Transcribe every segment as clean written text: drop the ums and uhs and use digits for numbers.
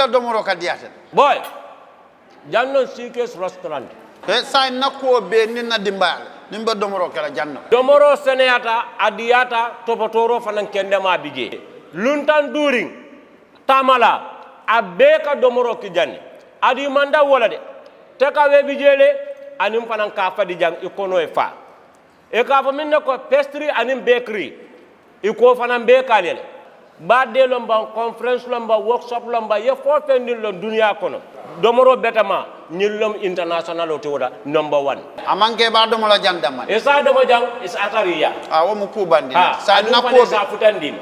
illa domoro ka diate boy janno CK's restaurant sa na ko be ni na dimbal nimba domoro kala janno domoro seneyata adiyata topotoro fanan kendema bije luntan during tamala abeka domoro ki janni adi manda wala de te ka we bijele anim fanan ka fadi jang ikono e fa e ka fa minne ko pastry anim bakery iko fanan be kalele ba de lomba conference lomba workshop lomba ye fo fendil lo dunia kono domoro betama nyillom international to wada number 1 amanke ba domola jandama e sa domo jang is atariya wo mu kubandi sa na ko sa futandin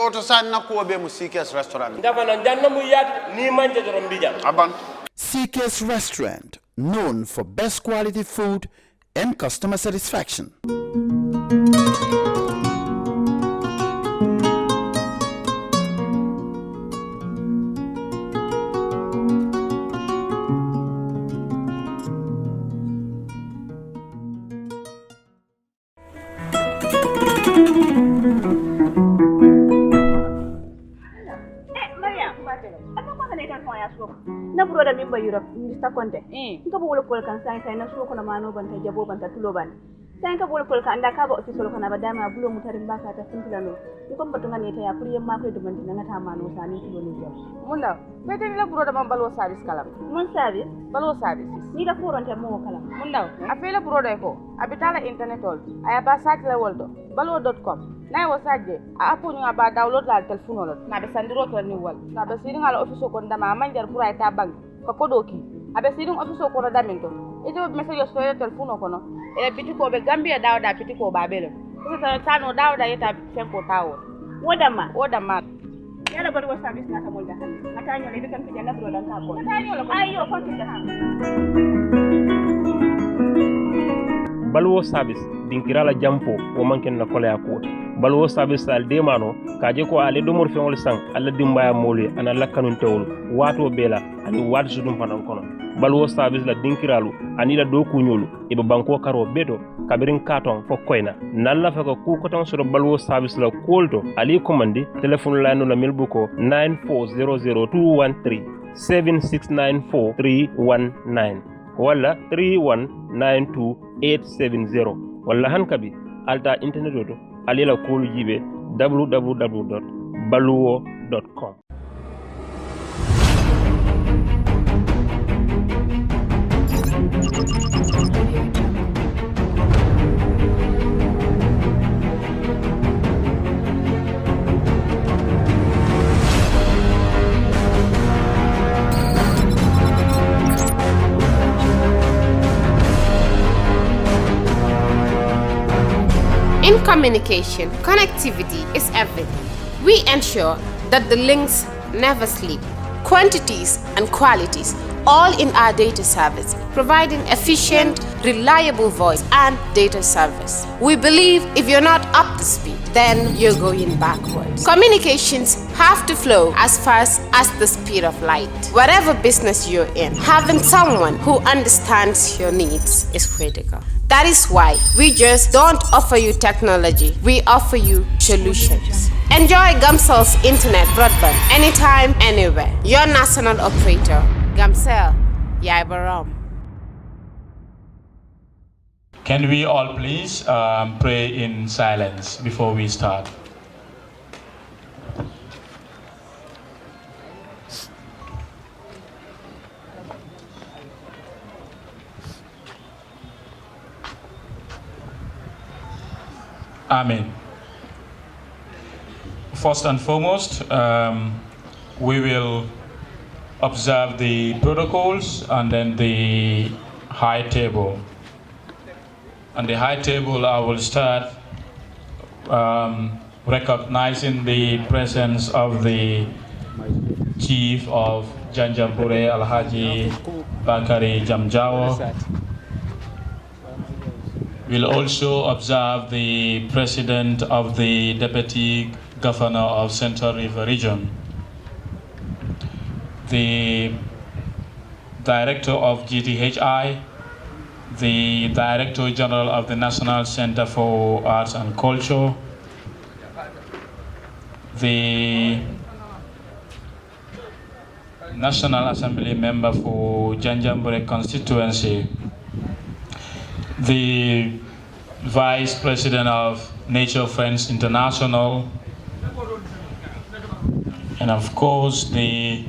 oto sa na ko be mu CK's restaurant ndafa na janna mu yat ni manje jorom bijam aban CK's restaurant, known for best quality food and customer satisfaction. na broda min ba Europe Mr. Conte nka bolo kol kan sai na so ko na mano banta jabo banta tulo ban sai ka bolo kol kan anda ka ba office ko na ba dama bulo mutarin ba ka ta sintilano ni kon batunga ne ta ya puriyan ma ko do banta na ta mano sani tulo ni jam mun da be tan la broda man balwo service kalam mun service balwo service ni da foronte mo kalam mun da a fela broda ko abitala internet ol aya ba site la woldo balwo.com na wo sajje a apu nga ba download la telephone ol na be sandiro ko ni wal na be sidin ala office ko ndama manjar pour ay ta bank ko kodoki abe sidin office ko no daminto e do message so e telephone ko no e bitiko be Gambia dawda bitiko ba belo ko ta tano dawda yeta fenko tawo wodama yala bari wa service na ta molda han na ta nyole kan fi janna broda ka ko ta nyole ko ayo ko ta balwo service dinkirala jampo o manken na kolaya ko balwo service al demano kaje ko ale do mor feŋol sang alla dimbaya moli ana lakkanun tewol wato bela ani wadu sudum fanan kono balwo service la dinkiralu ani la do kunyolu e be banko karo beto kabirin katon fo koyna nalla fa ko ku koton so balwo service la kolto ali commandi telephone la no la milbuko 9400213 7694319 wala 3192870 wala hankabi alta internet oto alila kolu jibe www.baluwo.com. In communication, connectivity is everything. We ensure that the links never sleep. Quantities and qualities, all in our data service, providing efficient, reliable voice and data service. We believe if you're not up to speed, then you're going backwards. Communications have to flow as fast as the speed of light. Whatever business you're in, having someone who understands your needs is critical. That is why we just don't offer you technology, we offer you solutions. Enjoy Gamcel's internet broadband anytime, anywhere. Your national operator, Gamcel, Yaibaram. Can we all please pray in silence before we start? Amen. First and foremost, we will observe the protocols and then the high table. On the high table, I will start recognizing the presence of the Chief of Janjanbureh, Alhaji Bakari Jamjawo. We'll also observe the President of the Deputy Governor of Central River Region, the Director of GTHI, the Director General of the National Center for Arts and Culture, the National Assembly member for Janjanbureh constituency, the Vice President of Nature Friends International, and of course the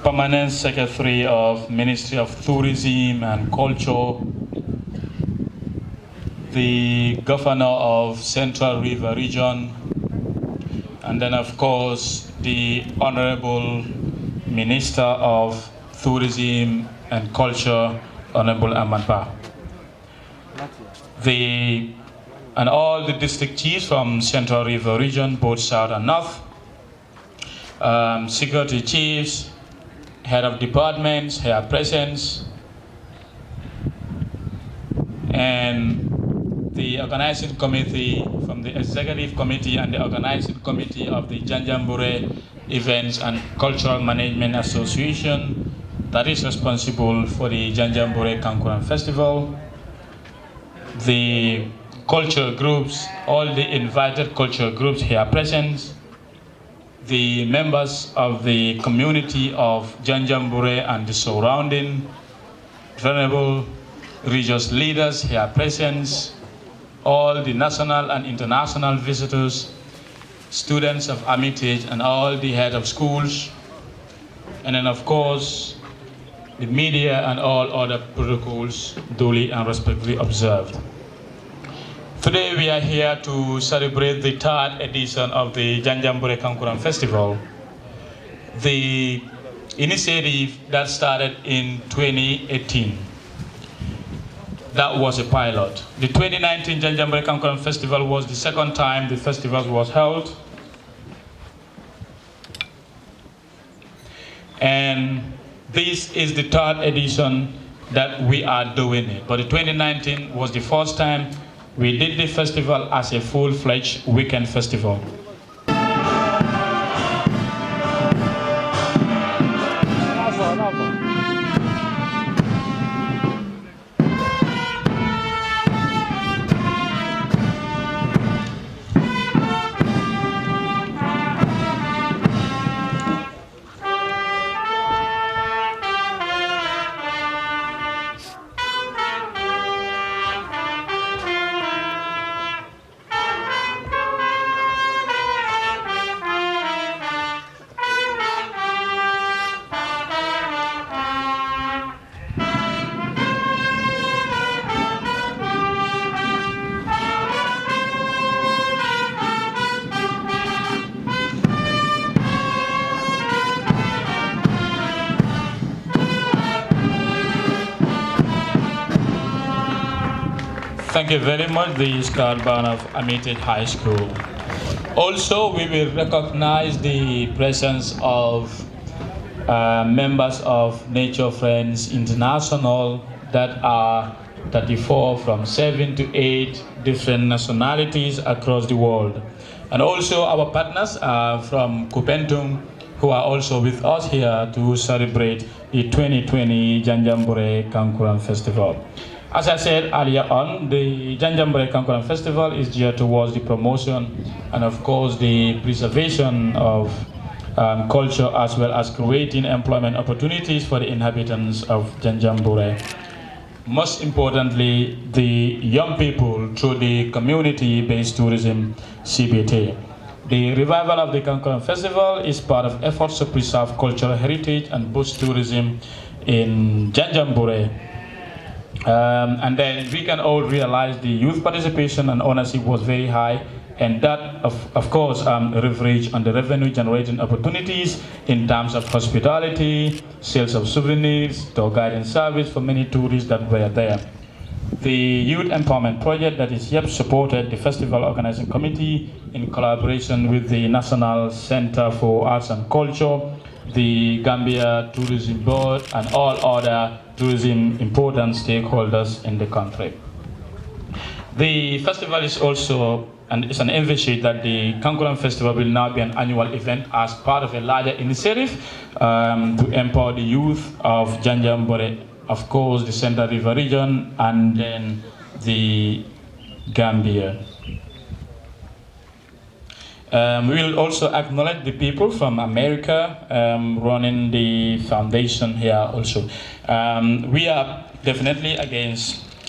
Permanent Secretary of Ministry of Tourism and Culture, the Governor of Central River Region, and then of course the Honorable Minister of Tourism and Culture, Honorable Ahmadba. And all the district chiefs from Central River Region, both South and North, security chiefs, head of departments, here present, and the organizing committee from the executive committee and the organizing committee of the Janjanbureh Events and Cultural Management Association that is responsible for the Janjanbureh Kankurang Festival, the cultural groups, all the invited cultural groups here present, the members of the community of Janjanbureh and the surrounding, venerable religious leaders here present, all the national and international visitors, students of Armitage and all the head of schools, and then of course the media and all other protocols duly and respectfully observed. Today we are here to celebrate the 3rd edition of the Janjanbureh Kankurang Festival. The initiative that started in 2018. That was a pilot. The 2019 Janjanbureh Kankurang Festival was the second time the festival was held. And this is the 3rd edition that we are doing it. But the 2019 was the first time we did the festival as a full-fledged weekend festival. Thank you very much, the Scout Band of Armitage High School. Also, we will recognize the presence of members of Nature Friends International that are 34 from 7 to 8 different nationalities across the world. And also our partners are from Kupentum, who are also with us here to celebrate the 2020 Janjanbureh Kankurang Festival. As I said earlier on, the Janjanbureh Kankurang Festival is geared towards the promotion and of course the preservation of culture, as well as creating employment opportunities for the inhabitants of Janjanbureh. Most importantly, the young people through the community-based tourism CBT. The revival of the Kankurang Festival is part of efforts to preserve cultural heritage and boost tourism in Janjanbureh. And then we can all realize the youth participation and ownership was very high, and that of course leverage on the revenue generating opportunities in terms of hospitality, sales of souvenirs, tour guidance service for many tourists that were there. The Youth Empowerment Project that is YEP supported the festival organizing committee in collaboration with the National Center for Arts and Culture, the Gambia Tourism Board, and all other tourism important stakeholders in the country. The festival is also, and it's an emphasis that the Kankurang Festival will now be an annual event as part of a larger initiative to empower the youth of Janjanbureh, of course the Central River Region, and then the Gambia. We will also acknowledge the people from America running the foundation here also. We are definitely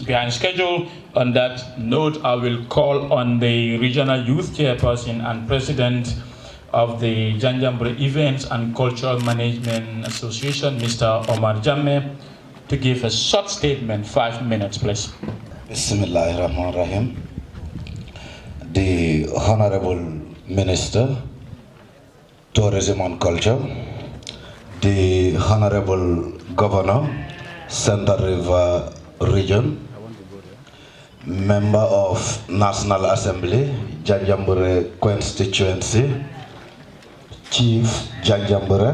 behind schedule. On that note, I will call on the Regional Youth Chairperson and President of the Janjanbureh Events and Cultural Management Association, Mr. Omar Jammeh, to give a short statement, 5 minutes, please. Bismillahirrahmanirrahim. The Honorable Minister, Tourism and Culture, the Honorable Governor, Central River Region, Member of National Assembly, Janjanbureh Constituency, Chief Janjanbureh,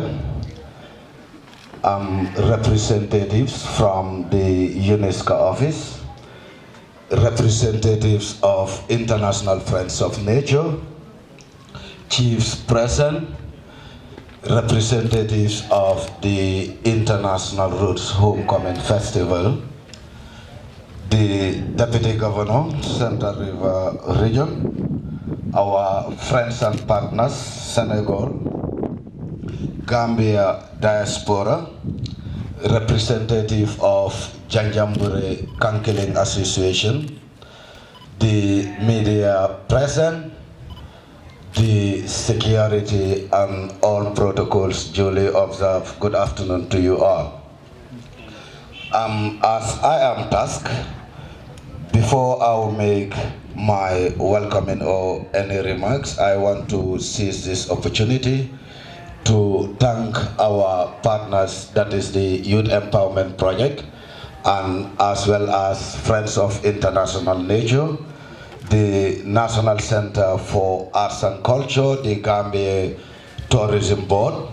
representatives from the UNESCO office, representatives of International Friends of Nature, chiefs present, representatives of the International Roots Homecoming Festival, the Deputy Governor, Central River Region, our friends and partners, Senegal, Gambia Diaspora, representative of Janjanbureh Kankurang Association, the media present, the security and all protocols duly observed. Good afternoon to you all. As I am tasked, before I will make my welcoming or any remarks, I want to seize this opportunity to thank our partners, that is the Youth Empowerment Project, and as well as Friends of International Nature, the National Center for Arts and Culture, the Gambia Tourism Board,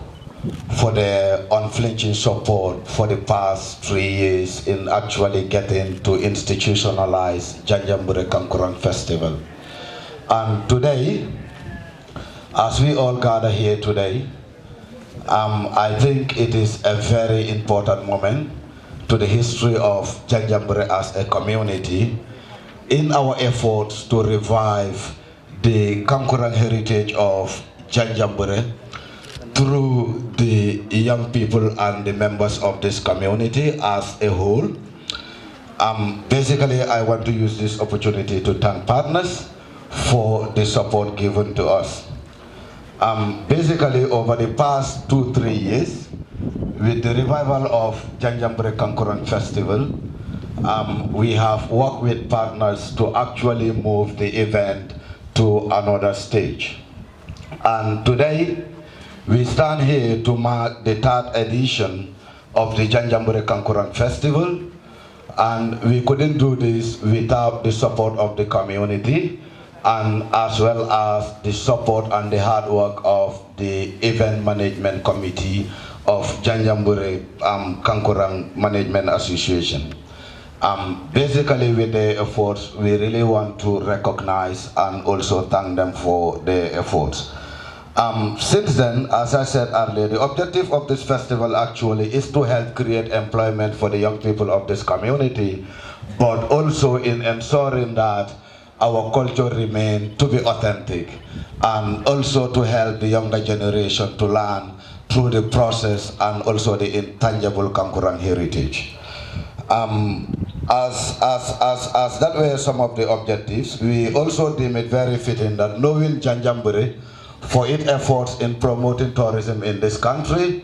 for their unflinching support for the past 3 years in actually getting to institutionalize Janjanbureh Kankurang Festival. And today, as we all gather here today, I think it is a very important moment to the history of Janjanbureh as a community in our efforts to revive the Kankurang heritage of Janjanbureh through the young people and the members of this community as a whole. Basically, I want to use this opportunity to thank partners for the support given to us. Basically, over the past 2-3 years, with the revival of Janjanbureh Kankurang Festival, we have worked with partners to actually move the event to another stage. And today, we stand here to mark the 3rd edition of the Janjanbureh Kankurang Festival, and we couldn't do this without the support of the community, and as well as the support and the hard work of the Event Management Committee of Janjanbureh Kankurang Management Association. Basically, with their efforts, we really want to recognize and also thank them for their efforts. Since then, as I said earlier, the objective of this festival actually is to help create employment for the young people of this community, but also in ensuring that our culture remain to be authentic, and also to help the younger generation to learn through the process and also the intangible Kankurang heritage. As that were some of the objectives, we also deem it very fitting that knowing Janjanbureh for its efforts in promoting tourism in this country,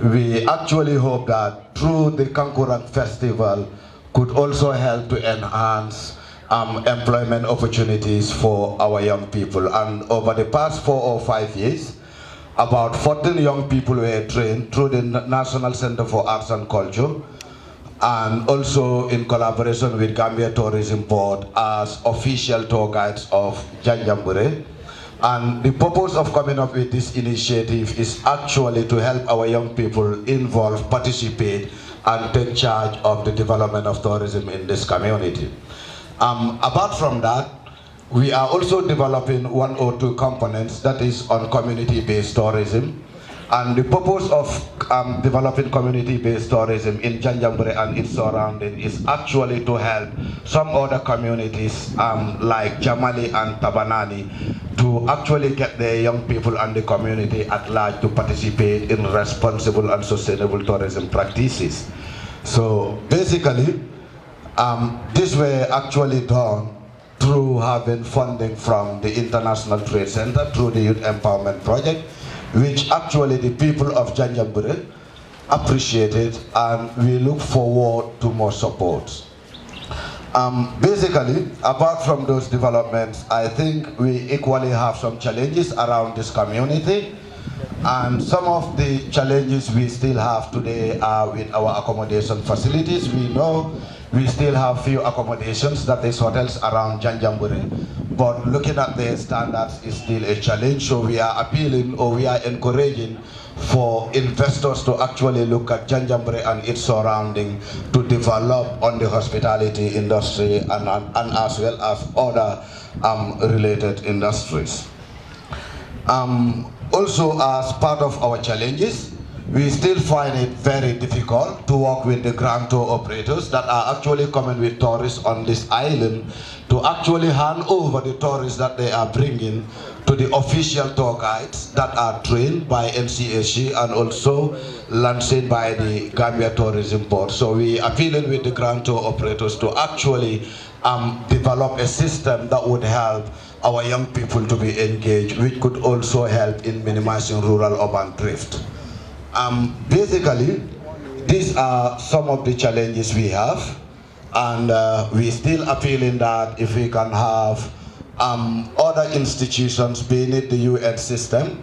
we actually hope that through the Kankurang Festival could also help to enhance employment opportunities for our young people. And over the past 4 or 5 years, about 14 young people were trained through the National Center for Arts and Culture, and also in collaboration with Gambia Tourism Board as official tour guides of Janjanbureh. And the purpose of coming up with this initiative is actually to help our young people involve, participate, and take charge of the development of tourism in this community. Apart from that, we are also developing 1 or 2 components that is on community-based tourism. And the purpose of developing community-based tourism in Janjanbureh and its surrounding is actually to help some other communities like Jamali and Tabanani to to actually get the young people and the community at large to participate in responsible and sustainable tourism practices. So basically, this were actually done through having funding from the International Trade Center through the Youth Empowerment Project, which actually the people of Janjanbureh appreciated, and we look forward to more support. Basically, apart from those developments, I think we equally have some challenges around this community, and some of the challenges we still have today are with our accommodation facilities. We know we still have few accommodations, that is hotels around Janjanbureh, but looking at their standards is still a challenge. So we are appealing, or we are encouraging for investors to actually look at Janjanbureh and its surrounding to develop on the hospitality industry and as well as other related industries. Also, as part of our challenges, we still find it very difficult to work with the grand tour operators that are actually coming with tourists on this island to actually hand over the tourists that they are bringing to the official tour guides that are trained by NCSC and also licensed by the Gambia Tourism Board. So we are appealing with the grand tour operators to actually develop a system that would help our young people to be engaged, which could also help in minimizing rural-urban drift. Basically, these are some of the challenges we have, and we still appealing that if we can have other institutions, being it the UN system,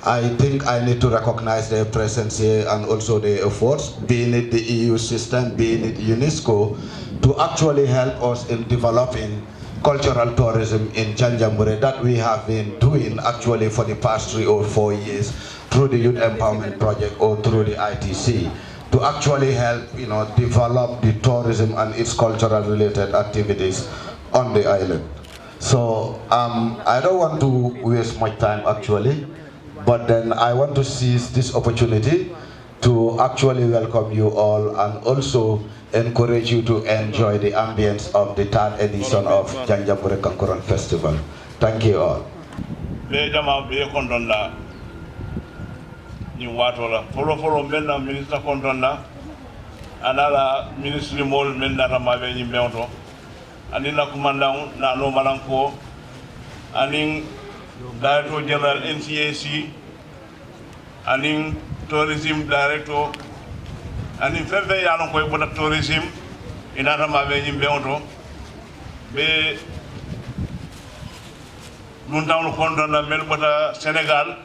I think I need to recognize their presence here and also their efforts, being it the EU system, being it UNESCO, to actually help us in developing cultural tourism in Janjanbureh that we have been doing actually for the past 3 or 4 years through the Youth Empowerment Project or through the ITC, to actually help, develop the tourism and its cultural related activities on the island. So I don't want to waste much time actually, but then I want to seize this opportunity to actually welcome you all and also encourage you to enjoy the ambience of the 3rd edition of Janjanbureh Kankurang Festival. Thank you all. Ni watola folo menna minister kontonna anala ministry mol menna ramabe ni meoto anina commandant na no malanko aning director general NCAC aning tourism director aning feve yalon koy boda tourism ina ramabe ni meoto be dun tawn kontonna mel bota Senegal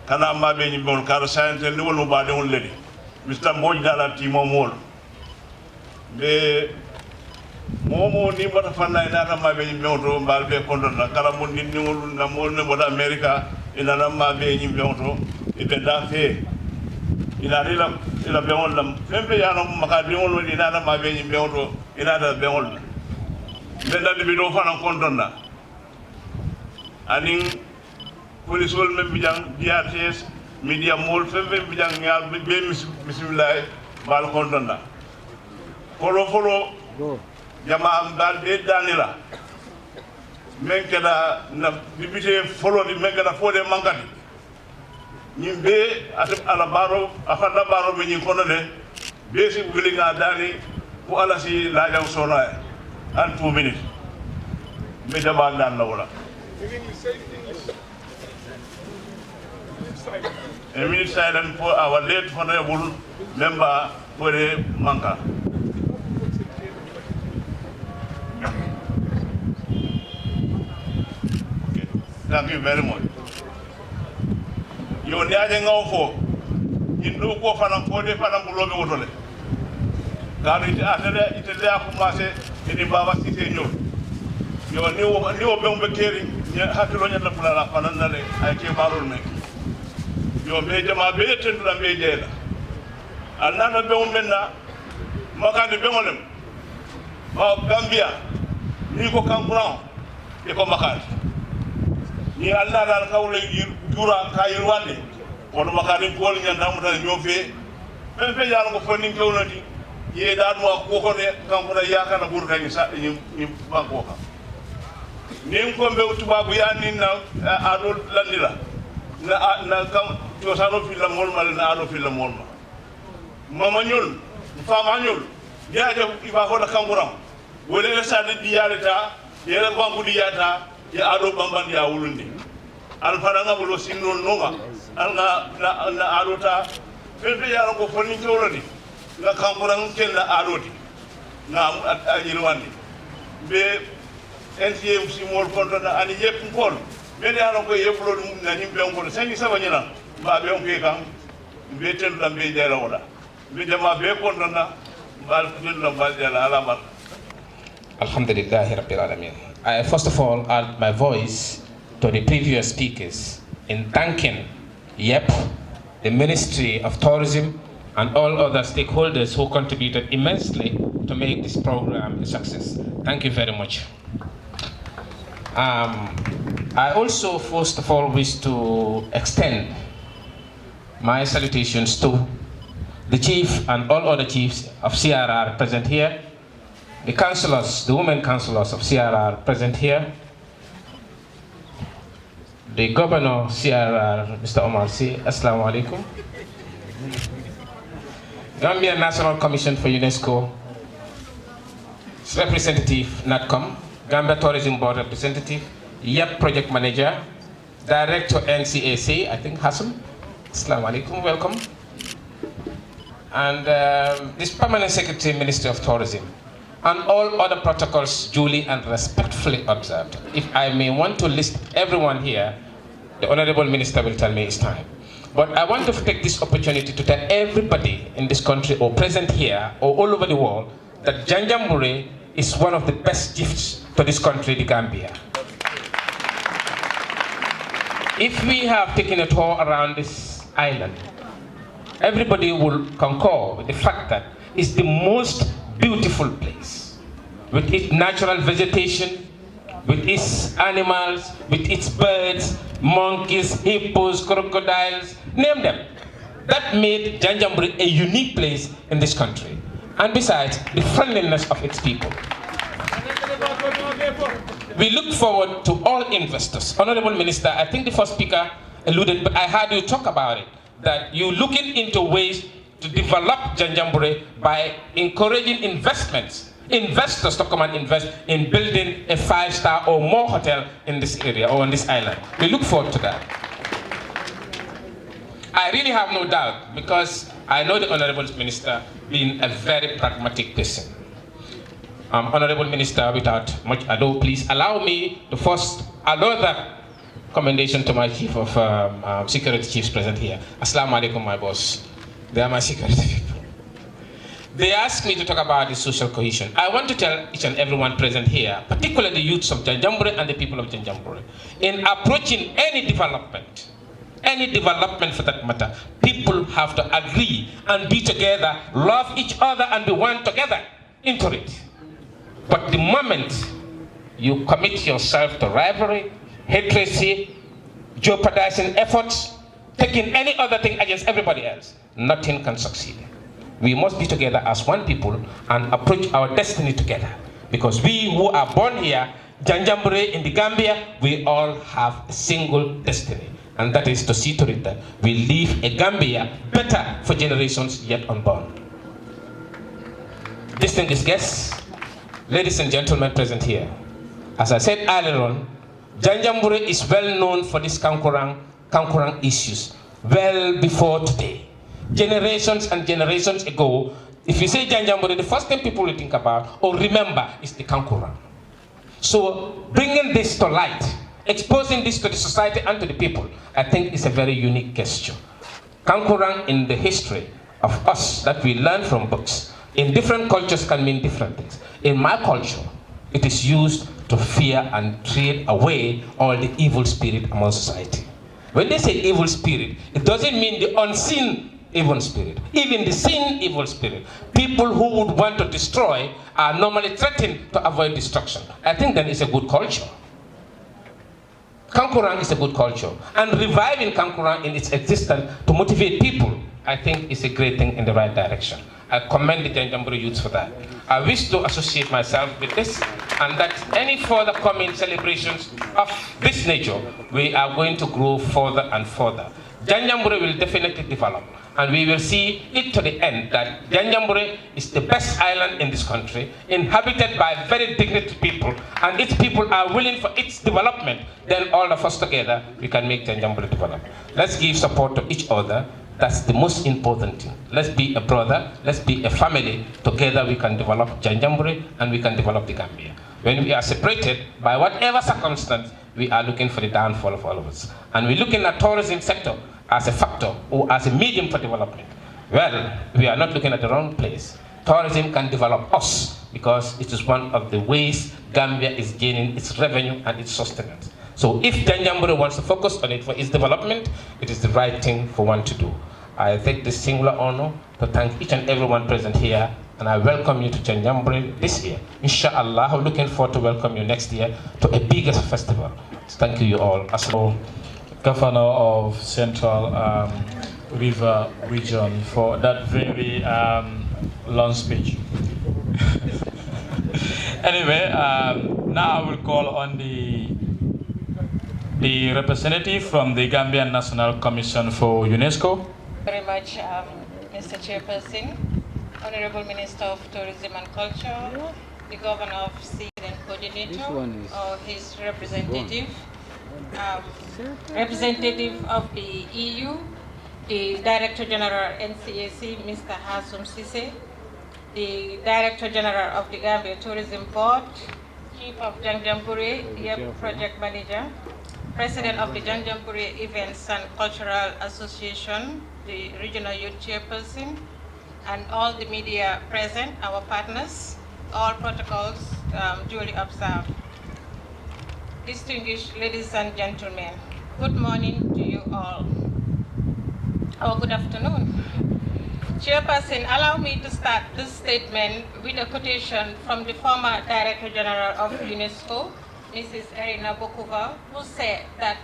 kana mabe ni bon kar science ni wonu ba de on ledi mr moj dala ti momol be momo ni bota fanna ina ta mabe ni meoto mbal be kondon na kala mon ni ngol na mol ne boda america ina na mabe ni meoto e be da fe ina ila be on lam fembe ya no maka de on ina na mabe ni meoto ina da be on be da bi do fana kondon na aning police wol men bijang DRTS media mol fembe bijang ngal be bismillah bal kondonda folo jama am dal de danila men kada na bibite folo di men kada fode mangati nyimbe atep ala baro afanda baro be nyi kono de be si gulinga dani ko ala si la jaw sona en 2 minutes me jama dan la wala a minute silent for our late honorable member for the Manka. Okay. Thank you very much. You need to know for in no go for them for the Panambulo Motole. Carry it is there for Masse in the Baba City. You new Bumba caring, Hatuan and the Pula Pananale, I came out on me. Yo meje ma be tendu la meje la anana be on menna makande be onem ma Gambia ni ko Kankurang e ko makande ni alla dal kawle jura ka yirwande on makande ko nyanda muta nyofe be yalla ko fonni kewnati ye daadu ko ko ne Kankurang yakana burka ni sa ni banko ka nin ko be tubabu ya nin na ado landila na kam to sano filla molma na ado filla molma mama ñol fama ñol ya ja iba ko da Kankurang wole la sa di yaleta yela bangu di yata ya ado bamban ya wulundi al faranga bulo sinno nonga al na ado ta fe ya ko foni tawladi na Kankurang ken na ado di na ajirwandi be NCM si mol konto na ani yep ngol men ya ko yeplo dum na himbe ngol sangi sabanyina ba be on ke kam be tel dambe jara wala be jama be konto na bal tel dambe jara alamat. Alhamdulillah Rabbil Alamin. I first of all add my voice to the previous speakers in thanking YEP, the Ministry of Tourism, and all other stakeholders who contributed immensely to make this program a success. Thank you very much. I also first of all wish to extend my salutations to the Chief and all other chiefs of CRR present here, the councillors, the women councillors of CRR present here, the Governor CRR, Mr. Omar C. Assalamu alaikum. Gambia National Commission for UNESCO, representative NATCOM, Gambia Tourism Board representative, YEP project manager, director NCAC, I think Hassan. Assalamu alaikum, welcome. And this permanent secretary, Ministry of Tourism, and all other protocols duly and respectfully observed. If I may want to list everyone here, the Honorable Minister will tell me it's time. But I want to take this opportunity to tell everybody in this country or present here or all over the world that Janjanbureh is one of the best gifts to this country, the Gambia. If we have taken a tour around this island, everybody will concur with the fact that it's the most beautiful place, with its natural vegetation, with its animals, with its birds, monkeys, hippos, crocodiles, name them. That made Janjanbureh a unique place in this country. And besides, the friendliness of its people. We look forward to all investors. Honorable Minister, I think the first speaker alluded, but I heard you talk about it, that you're looking into ways to develop Janjanbureh by encouraging investors to come and invest in building a 5-star or more hotel in this area or on this island. We look forward to that. I really have no doubt, because I know the Honorable Minister being a very pragmatic person. Honorable Minister, without much ado, please allow me to first another commendation to my Chief of Security Chiefs present here. Assalamu alaikum, my boss. They are my security people. They asked me to talk about the social cohesion. I want to tell each and everyone present here, particularly the youths of Janjanbureh and the people of Janjanbureh, in approaching any development for that matter, people have to agree and be together, love each other and be one together into it. But the moment you commit yourself to rivalry, hatred, jeopardizing efforts, taking any other thing against everybody else, nothing can succeed. We must be together as one people and approach our destiny together. Because we who are born here, Janjanbureh in the Gambia, we all have a single destiny. And that is to see to it that we leave a Gambia better for generations yet unborn. Distinguished guests, ladies and gentlemen present here, as I said earlier on, Janjanbureh is well known for these Kankurang issues well before today. Generations and generations ago, if you say Janjanbureh, the first thing people will think about or remember is the Kankurang. So bringing this to light, exposing this to the society and to the people, I think is a very unique gesture. Kankurang in the history of us that we learn from books, in different cultures can mean different things. In my culture, it is used to fear and trade away all the evil spirit among society. When they say evil spirit, it doesn't mean the unseen evil spirit, even the seen evil spirit. People who would want to destroy are normally threatened to avoid destruction. I think that is a good culture. Kankurang is a good culture. And reviving Kankurang in its existence to motivate people, I think is a great thing in the right direction. I commend the Janjanbureh youths for that. I wish to associate myself with this, and that any further coming celebrations of this nature, we are going to grow further and further. Janjanbureh will definitely develop, and we will see it to the end that Janjanbureh is the best island in this country, inhabited by very dignity people, and its people are willing for its development. Then all of us together, we can make Janjanbureh develop. Let's give support to each other. That's the most important thing. Let's be a brother, let's be a family. Together we can develop Janjanbureh and we can develop the Gambia. When we are separated, by whatever circumstance, we are looking for the downfall of all of us. And we're looking at tourism sector as a factor or as a medium for development. Well, we are not looking at the wrong place. Tourism can develop us because it is one of the ways Gambia is gaining its revenue and its sustenance. So if Janjanbureh wants to focus on it for its development, it is the right thing for one to do. I take this singular honor to thank each and everyone present here, and I welcome you to Janjanbureh this year. Inshallah, I'm looking forward to welcome you next year to a bigger festival. Thank you all. Governor of Central River Region, for that very long speech. Anyway, now I will call on the representative from the Gambian National Commission for UNESCO. Very much, Mr. Chairperson, Honorable Minister of Tourism and Culture, the Governor of Seed and Coordinator, or his representative, representative of the EU, the Director General NCAC, Mr. Hassoum Cissé, the Director General of the Gambia Tourism Board, Chief of Janjanbureh, Project Manager, President of the Janjanbureh Events and Cultural Association, the Regional Youth Chairperson, and all the media present, our partners, all protocols duly observed. Distinguished ladies and gentlemen, good morning to you all, or good afternoon. Chairperson, allow me to start this statement with a quotation from the former Director General of UNESCO, Mrs. Erina Bokova, who said that,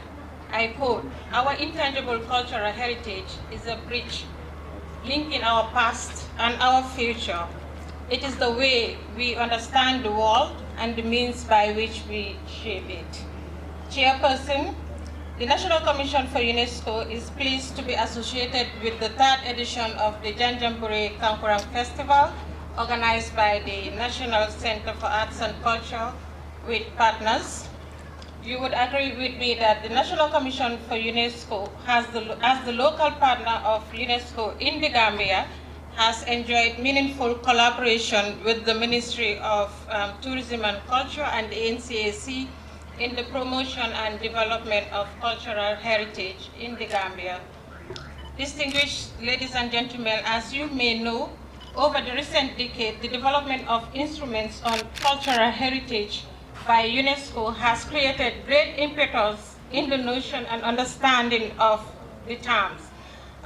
I quote, "Our intangible cultural heritage is a bridge linking our past and our future. It is the way we understand the world and the means by which we shape it." Chairperson, the National Commission for UNESCO is pleased to be associated with the 3rd edition of the Janjanbureh Kankurang Festival, organized by the National Center for Arts and Culture with partners. You would agree with me that the National Commission for UNESCO, as the local partner of UNESCO in the Gambia, has enjoyed meaningful collaboration with the Ministry of Tourism and Culture and the NCAC in the promotion and development of cultural heritage in the Gambia. Distinguished ladies and gentlemen, as you may know, over the recent decade, the development of instruments on cultural heritage by UNESCO has created great impetus in the notion and understanding of the terms.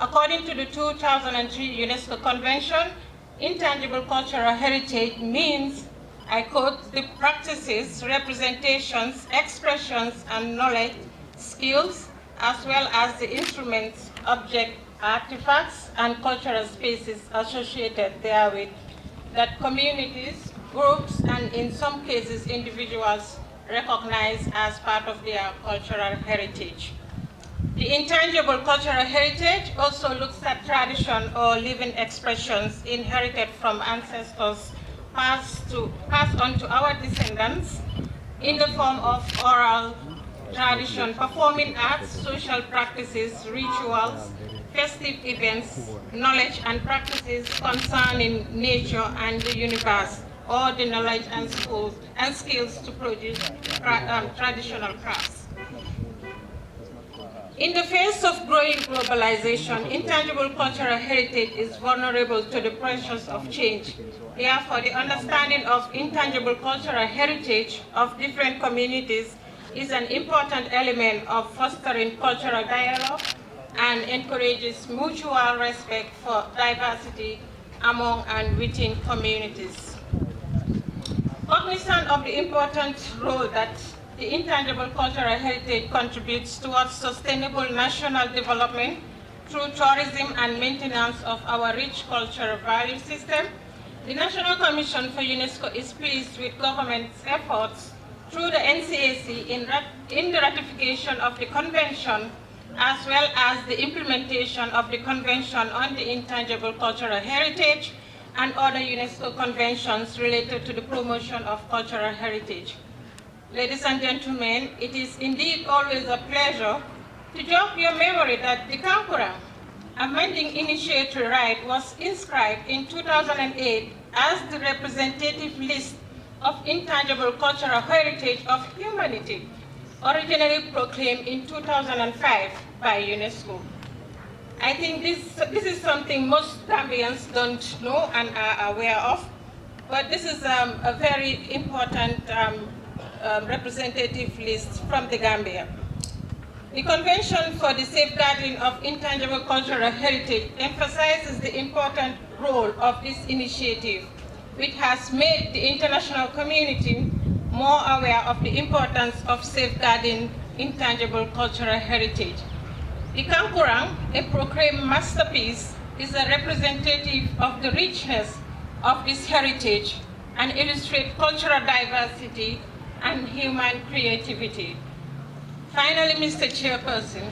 According to the 2003 UNESCO Convention, intangible cultural heritage means, I quote, "the practices, representations, expressions, and knowledge, skills, as well as the instruments, objects, artifacts, and cultural spaces associated therewith, that communities, groups, and in some cases individuals recognize as part of their cultural heritage." The intangible cultural heritage also looks at tradition or living expressions inherited from ancestors passed on to our descendants in the form of oral tradition, performing arts, social practices, rituals, festive events, knowledge and practices concerning nature and the universe, or the knowledge and skills to produce traditional crafts. In the face of growing globalization, intangible cultural heritage is vulnerable to the pressures of change. Therefore, the understanding of intangible cultural heritage of different communities is an important element of fostering cultural dialogue and encourages mutual respect for diversity among and within communities. Cognizant of the important role that the intangible cultural heritage contributes towards sustainable national development through tourism and maintenance of our rich cultural value system, the National Commission for UNESCO is pleased with government's efforts through the NCAC in the ratification of the Convention, as well as the implementation of the Convention on the Intangible Cultural Heritage and other UNESCO conventions related to the promotion of cultural heritage. Ladies and gentlemen, it is indeed always a pleasure to jog your memory that the Kankurang amending initiatory right was inscribed in 2008 as the representative list of intangible cultural heritage of humanity, originally proclaimed in 2005 by UNESCO. I think this is something most Gambians don't know and are aware of, but this is a very important representative list from the Gambia. The Convention for the Safeguarding of Intangible Cultural Heritage emphasizes the important role of this initiative, which has made the international community more aware of the importance of safeguarding intangible cultural heritage. The Kankurang, a proclaimed masterpiece, is a representative of the richness of this heritage and illustrates cultural diversity and human creativity. Finally, Mr. Chairperson,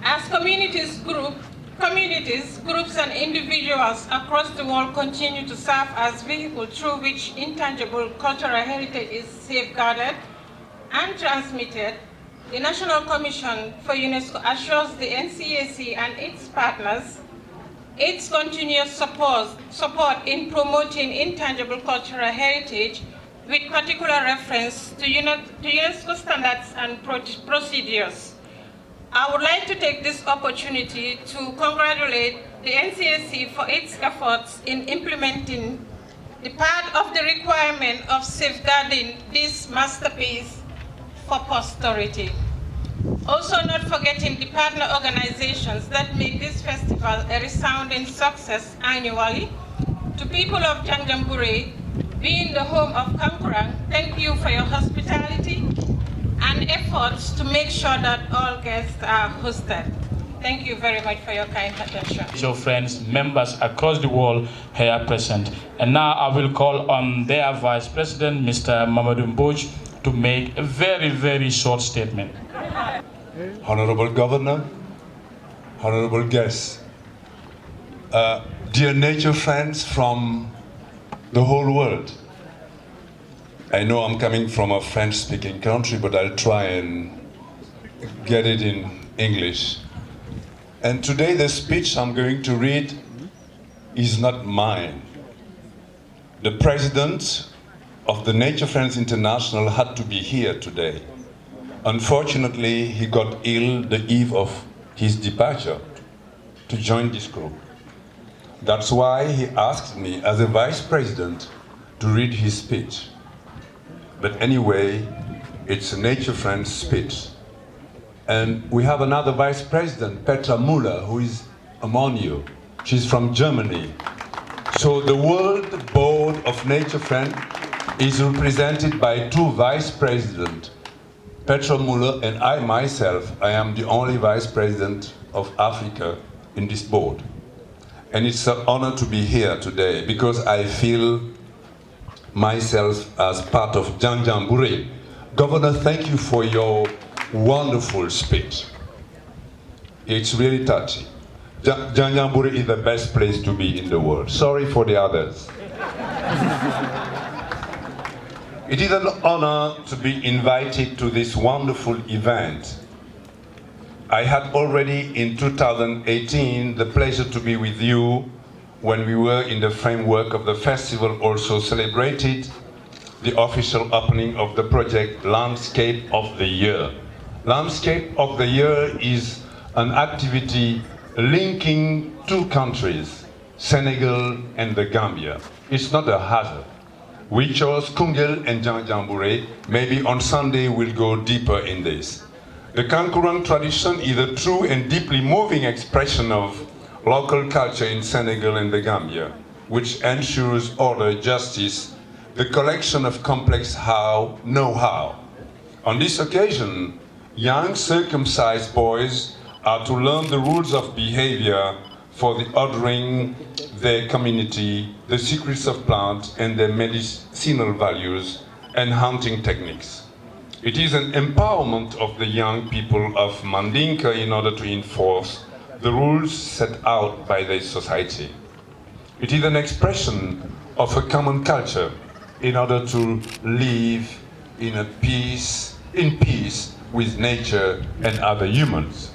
as communities, groups, and individuals across the world continue to serve as vehicles through which intangible cultural heritage is safeguarded and transmitted, the National Commission for UNESCO assures the NCAC and its partners its continuous support in promoting intangible cultural heritage with particular reference to UNESCO standards and procedures. I would like to take this opportunity to congratulate the NCAC for its efforts in implementing the part of the requirement of safeguarding this masterpiece for posterity. Also not forgetting the partner organizations that make this festival a resounding success annually. To people of Janjanbureh, being the home of Kankurang, thank you for your hospitality and efforts to make sure that all guests are hosted. Thank you very much for your kind attention. So friends, members across the world here present. And now I will call on their Vice President, Mr. Mamadou Mbouch, to make a very, very short statement. Honorable Governor, honorable guests, dear nature friends from the whole world. I know I'm coming from a French-speaking country, but I'll try and get it in English. And today the speech I'm going to read is not mine. The president of the Nature Friends International had to be here today. Unfortunately, he got ill the eve of his departure to join this group. That's why he asked me as a vice president to read his speech. But anyway, it's a Nature Friends speech. And we have another vice president, Petra Müller, who is among you. She's from Germany. So the World Board of Nature Friends is represented by two vice presidents, Petra Müller and I myself. I am the only vice president of Africa in this board. And it's an honor to be here today because I feel myself as part of Janjanbureh. Governor, thank you for your wonderful speech. It's really touching. Janjanbureh is the best place to be in the world. Sorry for the others. It is an honor to be invited to this wonderful event. I had already in 2018 the pleasure to be with you when we were in the framework of the festival also celebrated the official opening of the project Landscape of the Year. Landscape of the Year is an activity linking two countries, Senegal and the Gambia. It's not a hazard. We chose Koungheul and Janjanbureh. Maybe on Sunday we'll go deeper in this. The Kankurang tradition is a true and deeply moving expression of local culture in Senegal and the Gambia, which ensures order, justice, the collection of complex know-how. On this occasion, young circumcised boys are to learn the rules of behavior for the ordering their community, the secrets of plants and their medicinal values, and hunting techniques. It is an empowerment of the young people of Mandinka in order to enforce the rules set out by their society. It is an expression of a common culture in order to live in peace with nature and other humans.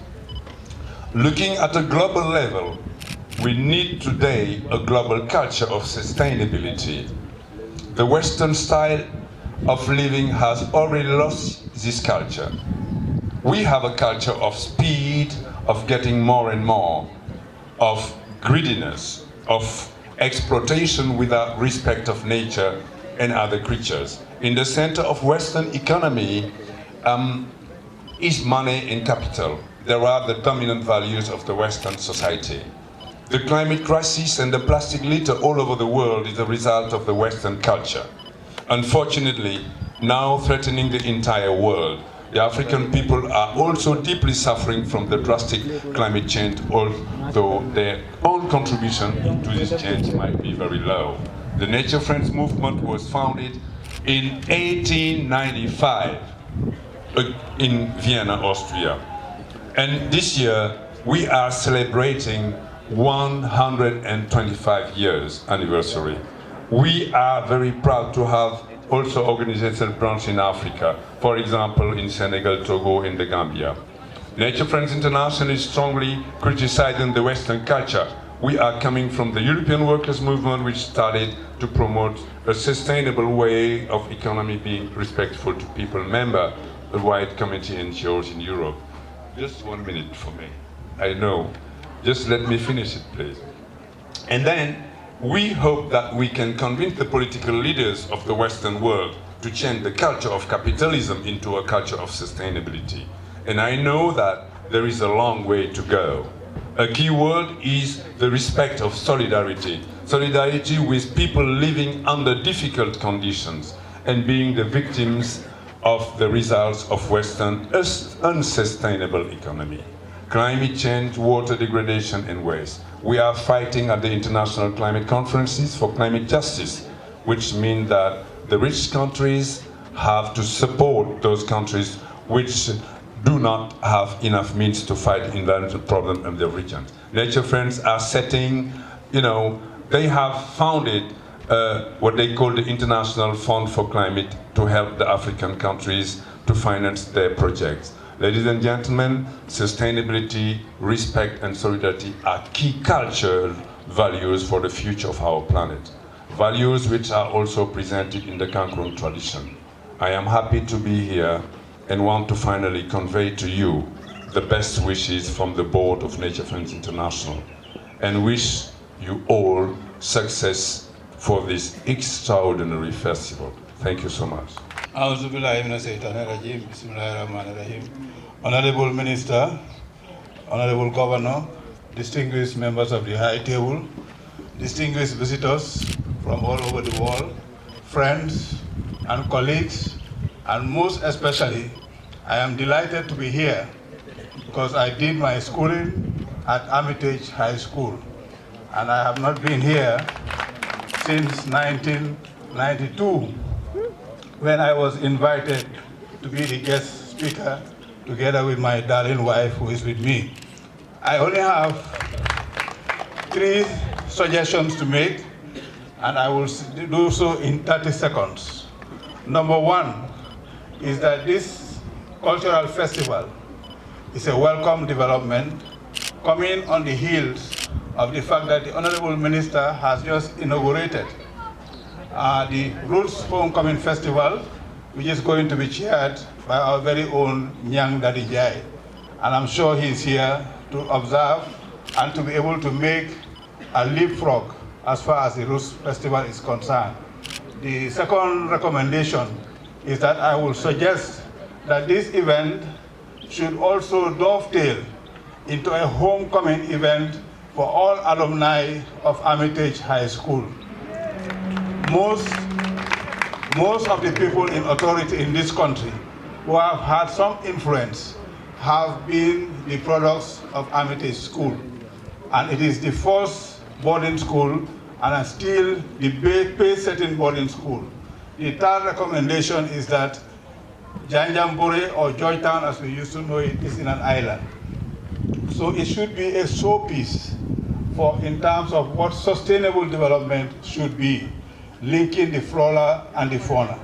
Looking at a global level, we need today a global culture of sustainability. The Western style of living has already lost this culture. We have a culture of speed, of getting more and more, of greediness, of exploitation without respect of nature and other creatures. In the center of Western economy is money and capital. There are the dominant values of the Western society. The climate crisis and the plastic litter all over the world is a result of the Western culture. Unfortunately, now threatening the entire world. The African people are also deeply suffering from the drastic climate change, although their own contribution to this change might be very low. The Nature Friends movement was founded in 1895 in Vienna, Austria. And this year, we are celebrating 125 years anniversary. We are very proud to have also organizational branch in Africa, for example, in Senegal, Togo, and the Gambia. Nature Friends International is strongly criticizing the Western culture. We are coming from the European workers' movement, which started to promote a sustainable way of economy being respectful to people, member the White Committee NGOs in Europe. Just 1 minute for me. I know. Just let me finish it, please. And then we hope that we can convince the political leaders of the Western world to change the culture of capitalism into a culture of sustainability. And I know that there is a long way to go. A key word is the respect of solidarity. Solidarity with people living under difficult conditions and being the victims of the results of Western unsustainable economy. Climate change, water degradation, and waste. We are fighting at the international climate conferences for climate justice, which means that the rich countries have to support those countries which do not have enough means to fight environmental problems in their regions. Nature Friends are setting, they have founded what they call the International Fund for Climate to help the African countries to finance their projects. Ladies and gentlemen, sustainability, respect, and solidarity are key cultural values for the future of our planet. Values which are also presented in the Kankurang tradition. I am happy to be here and want to finally convey to you the best wishes from the board of Nature Friends International and wish you all success for this extraordinary festival. Thank you so much. Honorable Minister, Honorable Governor, distinguished members of the High Table, distinguished visitors from all over the world, friends and colleagues, and most especially, I am delighted to be here because I did my schooling at Armitage High School, and I have not been here since 1992, when I was invited to be the guest speaker together with my darling wife who is with me. I only have 3 suggestions to make, and I will do so in 30 seconds. Number 1 is that this cultural festival is a welcome development coming on the heels of the fact that the Honorable Minister has just inaugurated the Roots Homecoming Festival, which is going to be chaired by our very own Nyang Daddy Jai. And I'm sure he's here to observe and to be able to make a leapfrog as far as the Roots Festival is concerned. The second recommendation is that I will suggest that this event should also dovetail into a homecoming event for all alumni of Armitage High School. Most of the people in authority in this country who have had some influence have been the products of Armitage School. And it is the first boarding school and still the pace-setting boarding school. The third recommendation is that Janjanbureh, or Georgetown as we used to know it, is in an island. So it should be a showpiece in terms of what sustainable development should be, linking the flora and the fauna.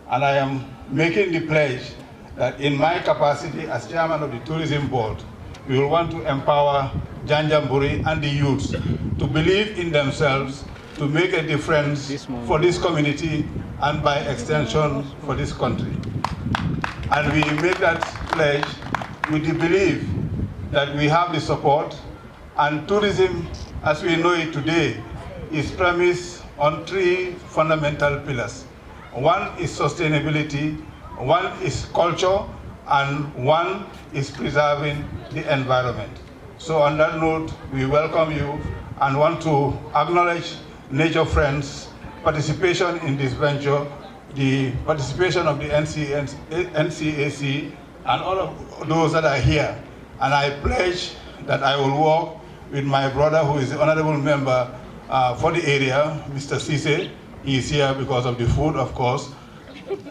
And I am making the pledge that in my capacity as chairman of the tourism board, we will want to empower Janjanbureh and the youths to believe in themselves, to make a difference for this community and by extension for this country. And we make that pledge with the belief that we have the support, and tourism as we know it today is premised on three fundamental pillars. One is sustainability, one is culture, and one is preserving the environment. So on that note, we welcome you and want to acknowledge Nature Friends' participation in this venture, the participation of the NCAC, and all of those that are here. And I pledge that I will work with my brother, who is the honorable member for the area, Mr. Cisse. He is here because of the food, of course.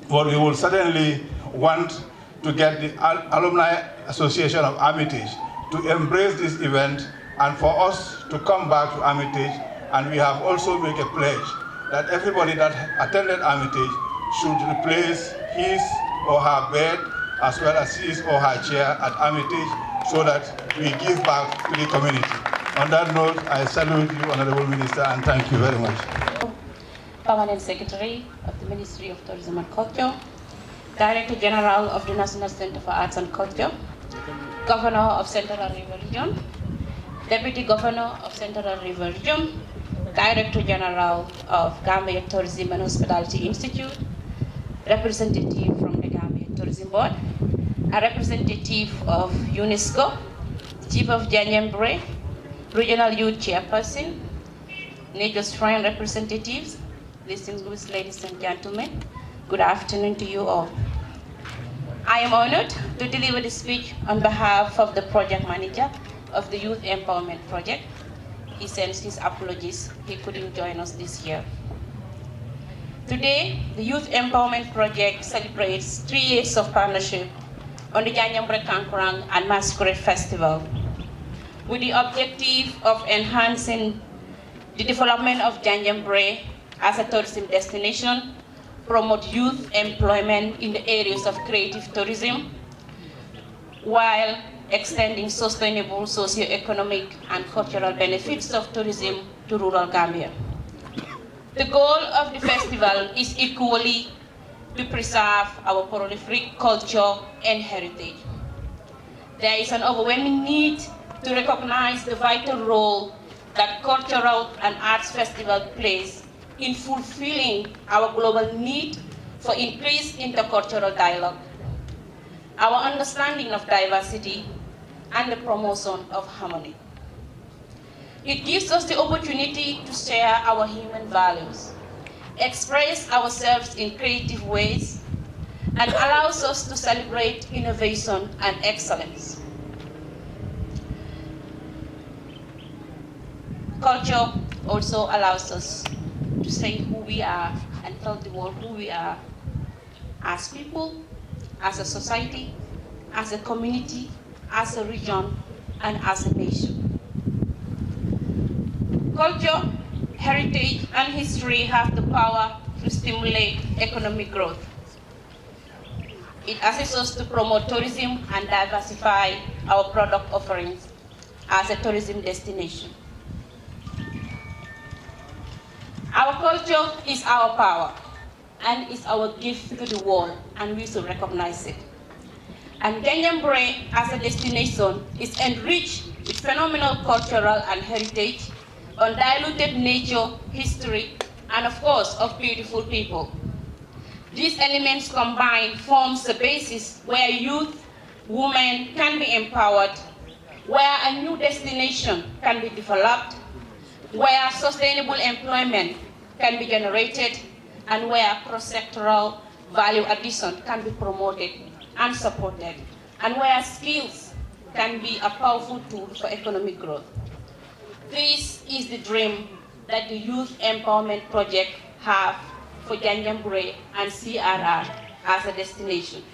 But we will certainly want to get the Alumni Association of Armitage to embrace this event and for us to come back to Armitage. And we have also made a pledge that everybody that attended Armitage should replace his or her bed as well as his or her chair at Armitage, so that we give back to the community. On that note, I salute you, Honorable Minister, and thank you very much. Permanent Secretary of the Ministry of Tourism and Culture, Director General of the National Center for Arts and Culture, Governor of Central River Region, Deputy Governor of Central River Region, Director General of Gambia Tourism and Hospitality Institute, representative from the Gambia Tourism Board, a representative of UNESCO, Chief of Janjanbureh, Regional Youth Chairperson, Nature's Friend representatives, distinguished ladies and gentlemen, good afternoon to you all. I am honored to deliver the speech on behalf of the project manager of the Youth Empowerment Project. He sends his apologies, he couldn't join us this year. Today, the Youth Empowerment Project celebrates 3 years of partnership on the Janjanbureh Kankurang and Masquerade Festival, with the objective of enhancing the development of Janjanbureh as a tourism destination, promote youth employment in the areas of creative tourism, while extending sustainable socio-economic and cultural benefits of tourism to rural Gambia. The goal of the festival is equally to preserve our prolific culture and heritage. There is an overwhelming need to recognize the vital role that cultural and arts festival plays in fulfilling our global need for increased intercultural dialogue, our understanding of diversity, and the promotion of harmony. It gives us the opportunity to share our human values, express ourselves in creative ways, and allows us to celebrate innovation and excellence. Culture also allows us to say who we are and tell the world who we are as people, as a society, as a community, as a region, and as a nation. Culture, heritage, and history have the power to stimulate economic growth. It assists us to promote tourism and diversify our product offerings as a tourism destination. Our culture is our power and is our gift to the world, and we should recognize it. And Janjanbureh as a destination is enriched with phenomenal cultural and heritage, undiluted nature, history, and of course, of beautiful people. These elements combined forms the basis where youth, women can be empowered, where a new destination can be developed, where sustainable employment can be generated, and where cross-sectoral value addition can be promoted and supported, and where skills can be a powerful tool for economic growth. This is the dream that the Youth Empowerment Project have for Janjanbureh and CRR as a destination.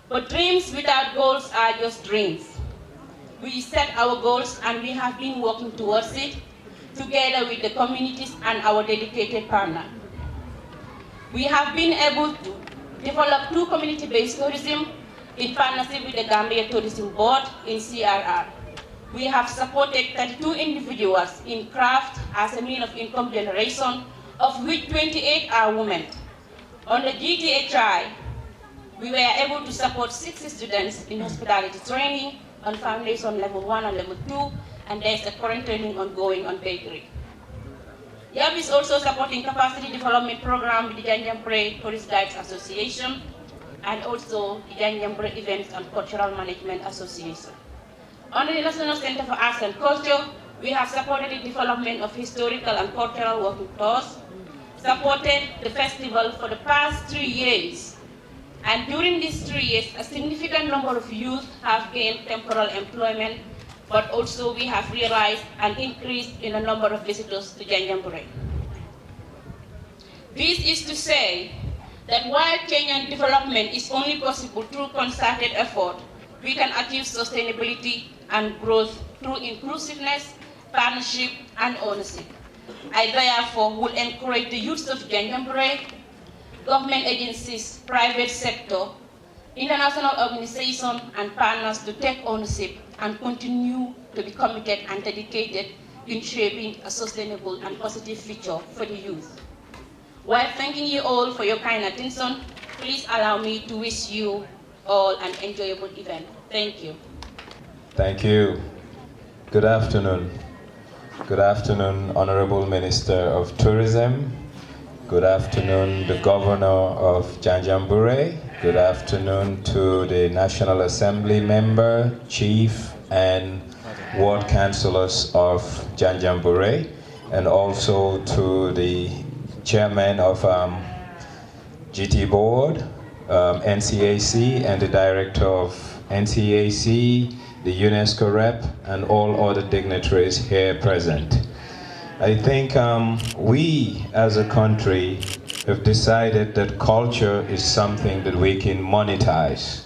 But dreams without goals are just dreams. We set our goals and we have been working towards it together with the communities and our dedicated partner. We have been able to develop 2 community-based tourism in partnership with the Gambia Tourism Board in CRR. We have supported 32 individuals in craft as a means of income generation, of which 28 are women. On the GTHI, we were able to support 60 students in hospitality training on foundation level 1 and level 2, and there's a current training ongoing on bakery. YAB is also supporting capacity development program with the Janjanbureh Tourist Guides Association and also the Janjanbureh Events and Cultural Management Association. Under the National Center for Arts and Culture, we have supported the development of historical and cultural walking tours, supported the festival for the past 3 years. And during these 3 years, a significant number of youth have gained temporal employment, but also we have realized an increase in the number of visitors to Janjanbureh. This is to say that while change and development is only possible through concerted effort, we can achieve sustainability and growth through inclusiveness, partnership, and ownership. I therefore would encourage the youth of Janjanbureh, government agencies, private sector, international organizations, and partners to take ownership and continue to be committed and dedicated in shaping a sustainable and positive future for the youth. While thanking you all for your kind attention, please allow me to wish you all an enjoyable event. Thank you. Thank you. Good afternoon. Good afternoon, Honorable Minister of Tourism. Good afternoon, the Governor of Janjanbureh. Good afternoon to the National Assembly member, Chief, and Ward Councillors of Janjanbureh, and also to the Chairman of GT Board, NCAC, and the Director of NCAC, the UNESCO rep, and all other dignitaries here present. I think we as a country have decided that culture is something that we can monetize.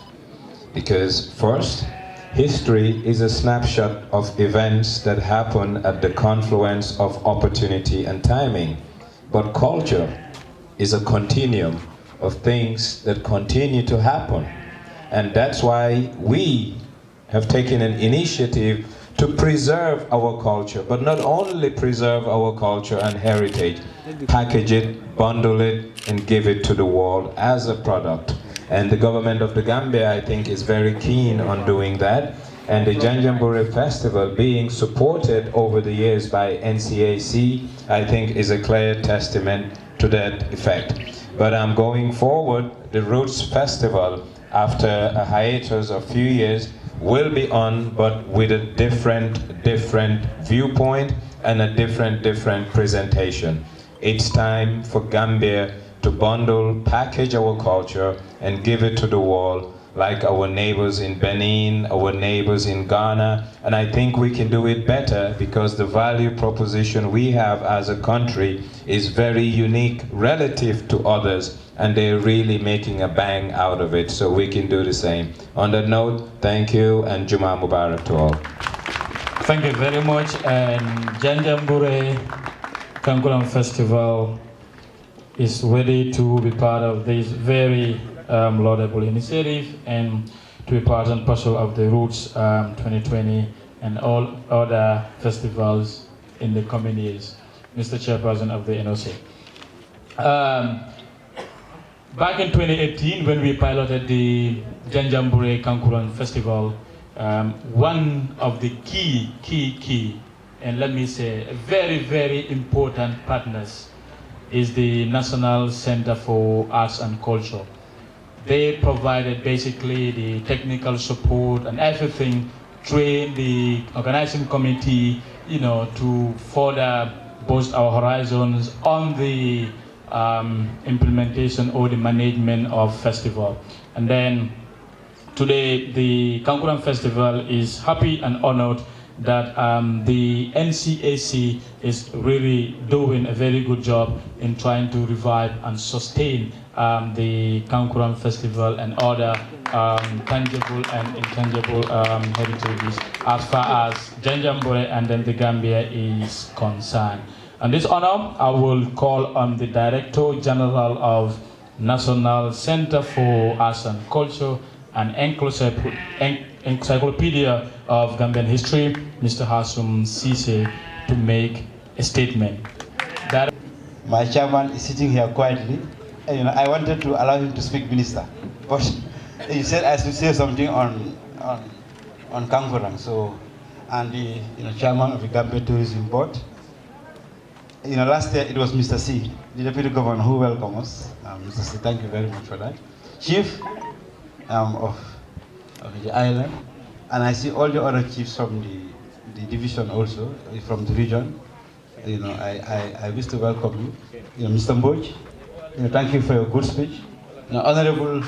Because first, history is a snapshot of events that happen at the confluence of opportunity and timing. But culture is a continuum of things that continue to happen. And that's why we have taken an initiative to preserve our culture, but not only preserve our culture and heritage, package it, bundle it, and give it to the world as a product. And the government of the Gambia, I think, is very keen on doing that. And the Janjanbureh Festival being supported over the years by NCAC, I think is a clear testament to that effect. But I'm going forward, the Roots Festival, after a hiatus of a few years, will be on, but with a different viewpoint and a different presentation. It's time for Gambia to bundle, package our culture, and give it to the world, like our neighbors in Benin, our neighbors in Ghana. And I think we can do it better because the value proposition we have as a country is very unique relative to others, and they're really making a bang out of it, so we can do the same. On that note, thank you, and Juma Mubarak to all. Thank you very much. And Janjanbureh Kankurang Festival is ready to be part of this very laudable initiative and to be part and parcel of the Roots 2020 and all other festivals in the coming years. Mr. Chairperson of the NOC. Back in 2018, when we piloted the Janjanbureh Kankurang Festival, one of the key, and let me say, very important partners is the National Center for Arts and Culture. They provided basically the technical support and everything, trained the organizing committee, to further boost our horizons on the implementation or the management of festival. And then today the Kankurang Festival is happy and honored that the NCAC is really doing a very good job in trying to revive and sustain the Kankurang Festival and other tangible and intangible heritages as far as Janjanbureh and then the Gambia is concerned. On this honor, I will call on the Director General of National Center for Arts and Culture and Encyclopedia of Gambian History, Mr. Hasum Sise, to make a statement. My chairman is sitting here quietly. I wanted to allow him to speak, Minister, but he said I should say something on Kankurang. So, and the chairman of the Gambia Tourism Board. Last year it was Mr. C, the Deputy Governor, who welcomed us. Mr. C, thank you very much for that. Chief of the island, and I see all the other chiefs from the division also, from the region. I wish to welcome you. Mr. Mboj, thank you for your good speech. Honorable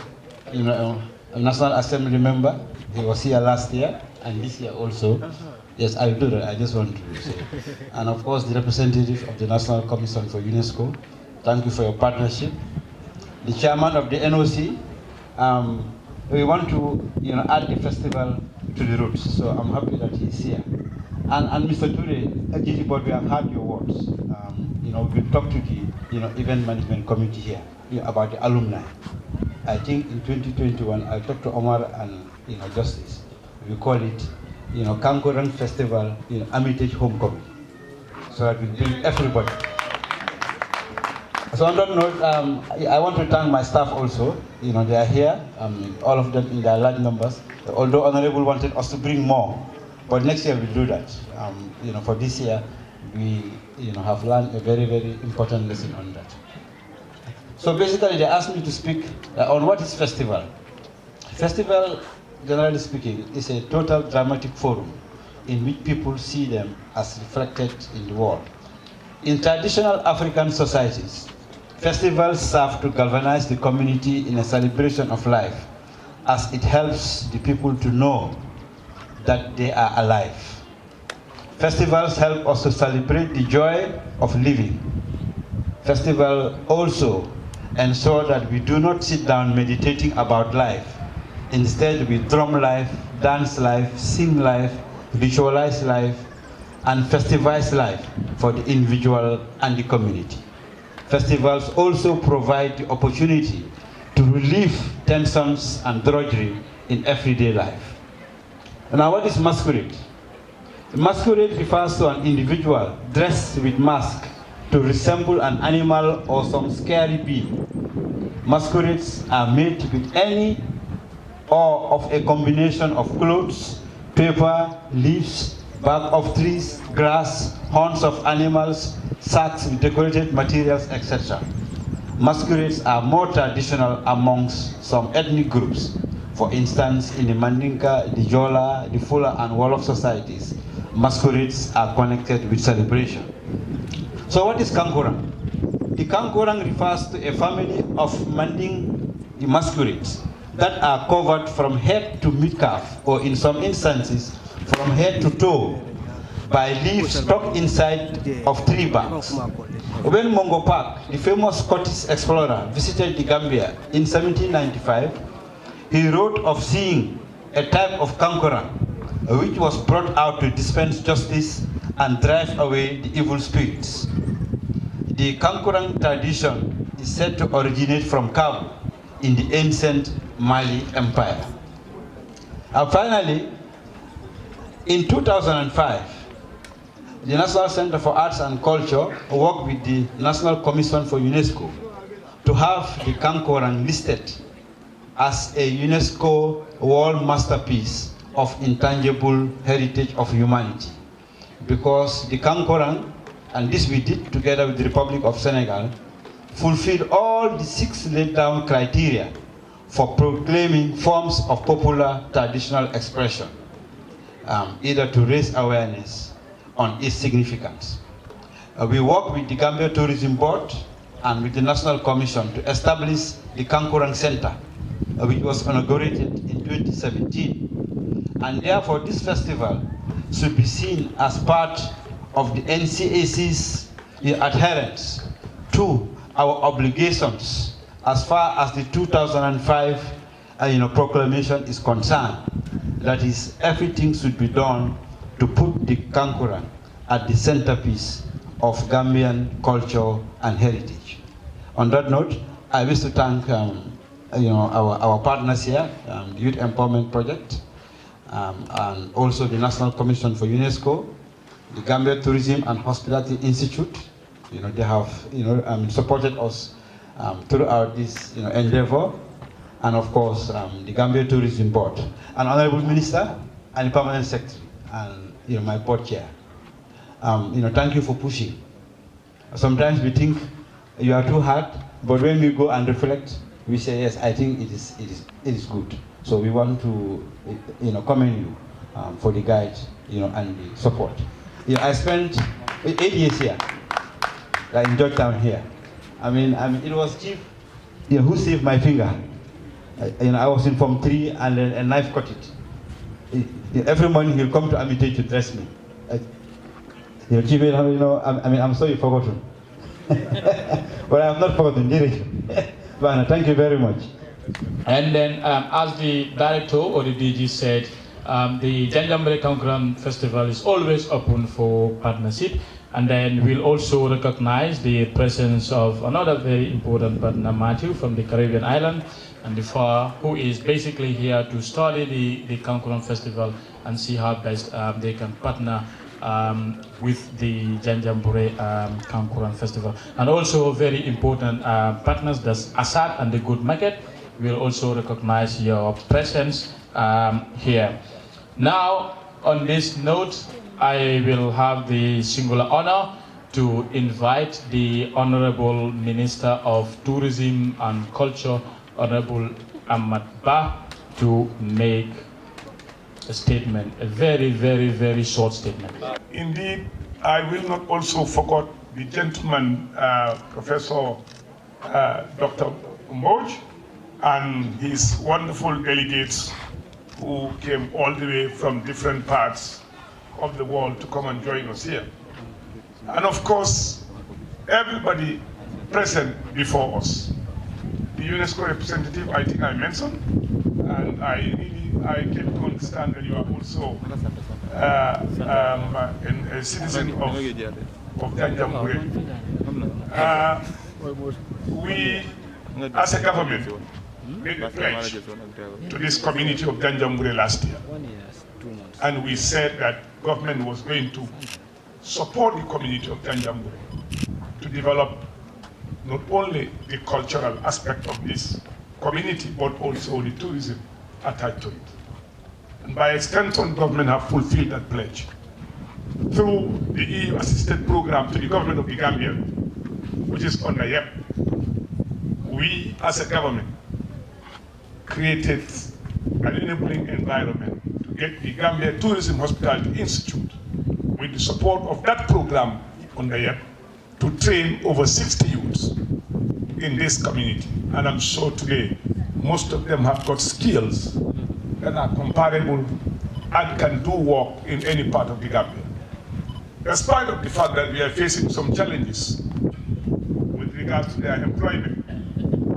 National Assembly member, he was here last year and this year also. Yes, I will do that. I just want to say. And of course, the representative of the National Commission for UNESCO, thank you for your partnership. The chairman of the NOC, we want to add the festival to the roots, so I'm happy that he's here. And Mr. Ture, Gigi Board, we have heard your words. We've talked to the event management committee here about the alumni. I think in 2021, I talked to Omar and Justice. We call it Kankurang Festival Hermitage Homecoming, so that we bring everybody. So on that note, I want to thank my staff also. They are here, all of them in their large numbers. Although Honorable wanted us to bring more, but next year we'll do that. For this year, we have learned a very, very important lesson on that. So basically, they asked me to speak on what is festival. Festival, generally speaking, is a total dramatic forum in which people see them as reflected in the world. In traditional African societies, festivals serve to galvanize the community in a celebration of life, as it helps the people to know that they are alive. Festivals help us to celebrate the joy of living. Festivals also ensure that we do not sit down meditating about life. Instead, we drum life, dance life, sing life, visualize life, and festivize life for the individual and the community. Festivals also provide the opportunity to relieve tensions and drudgery in everyday life. Now, what is masquerade? Masquerade refers to an individual dressed with mask to resemble an animal or some scary being. Masquerades are made with any or of a combination of clothes, paper, leaves, bark of trees, grass, horns of animals, sacks with decorated materials, etc. Masquerades are more traditional amongst some ethnic groups. For instance, in the Mandinka, the Jola, the Fula, and Wolof societies, masquerades are connected with celebration. So what is Kankurang? The Kankurang refers to a family of Manding masquerades that are covered from head to midcalf, or in some instances, from head to toe, by leaves stuck inside of tree barks. When Mungo Park, the famous Scottish explorer, visited the Gambia in 1795, he wrote of seeing a type of Kankurang which was brought out to dispense justice and drive away the evil spirits. The Kankurang tradition is said to originate from Kabu in the ancient Mali Empire. And finally, in 2005, the National Center for Arts and Culture worked with the National Commission for UNESCO to have the Kankurang listed as a UNESCO World Masterpiece of Intangible Heritage of Humanity. Because the Kankurang, and this we did together with the Republic of Senegal, fulfilled all the 6 laid down criteria for proclaiming forms of popular traditional expression, either to raise awareness on its significance. We work with the Gambia Tourism Board and with the National Commission to establish the Kankurang Center, which was inaugurated in 2017. And therefore this festival should be seen as part of the NCAC's adherence to our obligations as far as the 2005 proclamation is concerned. That is, everything should be done to put the Kankurang at the centerpiece of Gambian culture and heritage. On that note, I wish to thank our partners here, the Youth Empowerment Project, and also the National Commission for UNESCO, the Gambia Tourism and Hospitality Institute. They have supported us throughout this endeavor, and of course the Gambia Tourism Board, and Honorable Minister and the Permanent Secretary, and my board chair. Thank you for pushing. Sometimes we think you are too hard, but when we go and reflect, we say yes, I think it is good. So we want to commend you for the guide and the support. I spent 8 years here, in Georgetown here. It was Chief who saved my finger. I was in Form 3 and a knife cut it. Every morning he'll come to Amitate to dress me. Chief, I'm sorry you forgotten. But I have not forgotten, did you? Thank you very much. And then, as the director or the DG said, the Janjanbureh Kankurang Festival is always open for partnership. And then we'll also recognize the presence of another very important partner, Matthew, from the Caribbean island, and the FAR, who is basically here to study the Kankurang Festival and see how best they can partner with the Janjanbureh Kankurang Festival. And also very important partners, that's Assad and the Good Market. We'll also recognize your presence here. Now, on this note, I will have the singular honor to invite the Honorable Minister of Tourism and Culture, Honorable Ahmad Bah, to make a statement, a very, very, very short statement. Indeed, I will not also forget the gentleman, Professor Dr. Mboj, and his wonderful delegates who came all the way from different parts of the world to come and join us here. And of course, everybody present before us. The UNESCO representative, I think I mentioned, and I came to understand that you are also a citizen of Janjanbureh. We, as a government, made a pledge to this community of Janjanbureh last year. And we said that government was going to support the community of Janjanbureh to develop not only the cultural aspect of this community, but also the tourism attached to it. And by extension, government have fulfilled that pledge. Through the EU-assisted program to the government of the Gambia, which is under YEP, we as a government created an enabling environment to get the Gambia Tourism Hospitality Institute, with the support of that program under YEP, to train over 60 youths in this community. And I'm sure today, most of them have got skills that are comparable and can do work in any part of the Gambia. Despite of the fact that we are facing some challenges with regards to their employment,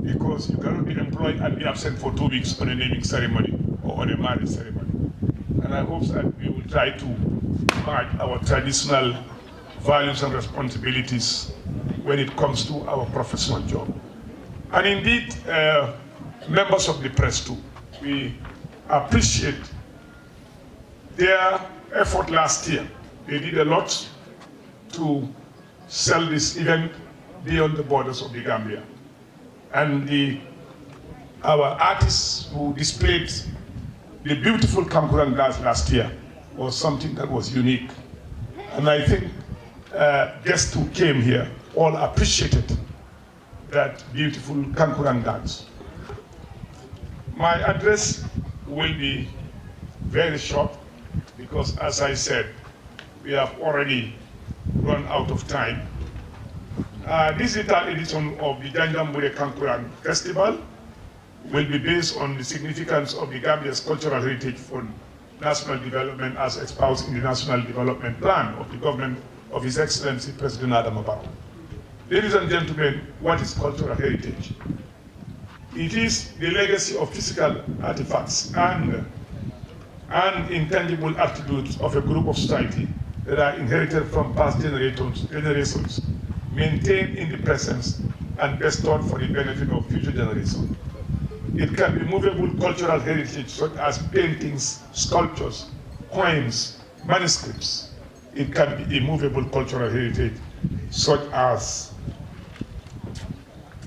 because you cannot be employed and be absent for 2 weeks on a naming ceremony or on a marriage ceremony. And I hope that we will try to match our traditional values and responsibilities when it comes to our professional job. And indeed, members of the press too, we appreciate their effort last year. They did a lot to sell this event beyond the borders of the Gambia. And our artists who displayed the beautiful Kankurang dance last year was something that was unique. And I think guests who came here all appreciated that beautiful Kankurang dance. My address will be very short because, as I said, we have already run out of time. This digital edition of the Janjanbureh Kankurang Festival will be based on the significance of the Gambia's Cultural Heritage Fund national development as espoused in the National Development Plan of the government of His Excellency President Adama Barrow. Ladies and gentlemen, what is cultural heritage? It is the legacy of physical artifacts and intangible attributes of a group of society that are inherited from past generations, maintained in the present, and bestowed for the benefit of future generations. It can be movable cultural heritage such as paintings, sculptures, coins, manuscripts. It can be immovable cultural heritage such as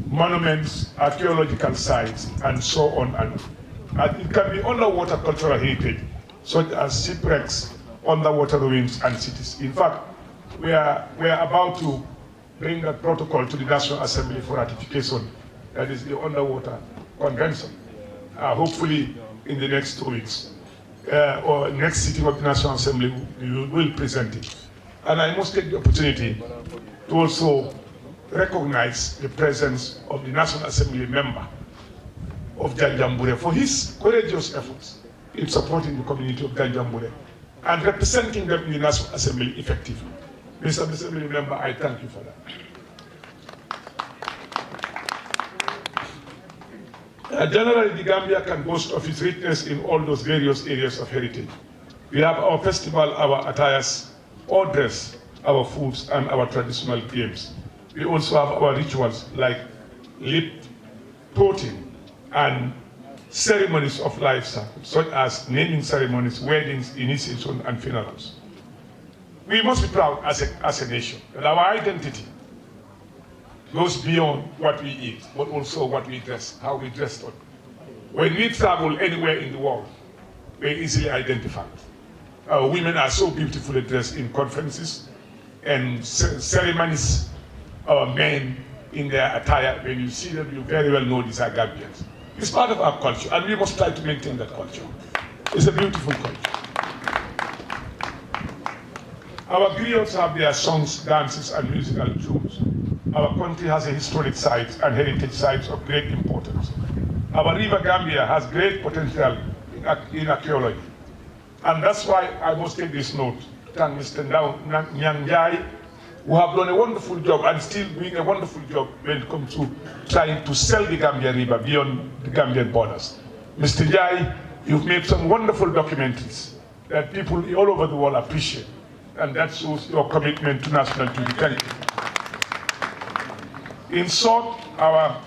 monuments, archaeological sites, and so on. And it can be underwater cultural heritage such as shipwrecks, underwater ruins, and cities. In fact, we are about to bring that protocol to the National Assembly for ratification. That is the Underwater Convention. Hopefully, in the next 2 weeks, or next sitting of the National Assembly, we will present it. And I must take the opportunity to also recognize the presence of the National Assembly member of Janjanbureh for his courageous efforts in supporting the community of Janjanbureh and representing them in the National Assembly effectively. Mr. Assembly member, I thank you for that. Generally, the Gambia can boast of its richness in all those various areas of heritage. We have our festival, our attires, our dress, our foods, and our traditional games. We also have our rituals like lip toting and ceremonies of life such as naming ceremonies, weddings, initiation, and funerals. We must be proud as a nation that our identity goes beyond what we eat, but also what we dress, how we dress on. When we travel anywhere in the world, we're easily identified. Our women are so beautifully dressed in conferences and ceremonies. Our men in their attire, when you see them, you very well know these are Gambians. It's part of our culture, and we must try to maintain that culture. It's a beautiful culture. Our griots have their songs, dances, and musical tunes. Our country has a historic sites and heritage sites of great importance. Our river Gambia has great potential in archaeology. And that's why I must take this note to thank Mr. Nyanjai, who have done a wonderful job and still doing a wonderful job when it comes to trying to sell the Gambia River beyond the Gambian borders. Mr. Jai, you've made some wonderful documentaries that people all over the world appreciate, and that shows your commitment to national duty. Thank you. In short, our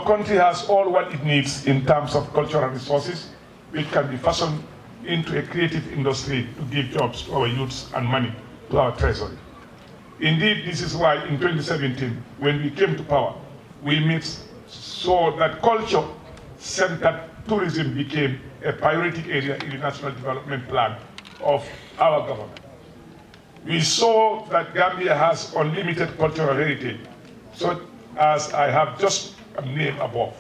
country has all what it needs in terms of cultural resources, which can be fashioned into a creative industry to give jobs to our youths and money to our treasury. Indeed, this is why in 2017, when we came to power, we made sure that culture-centered tourism became a priority area in the National Development Plan of our government. We saw that Gambia has unlimited cultural heritage, such as I have just named above.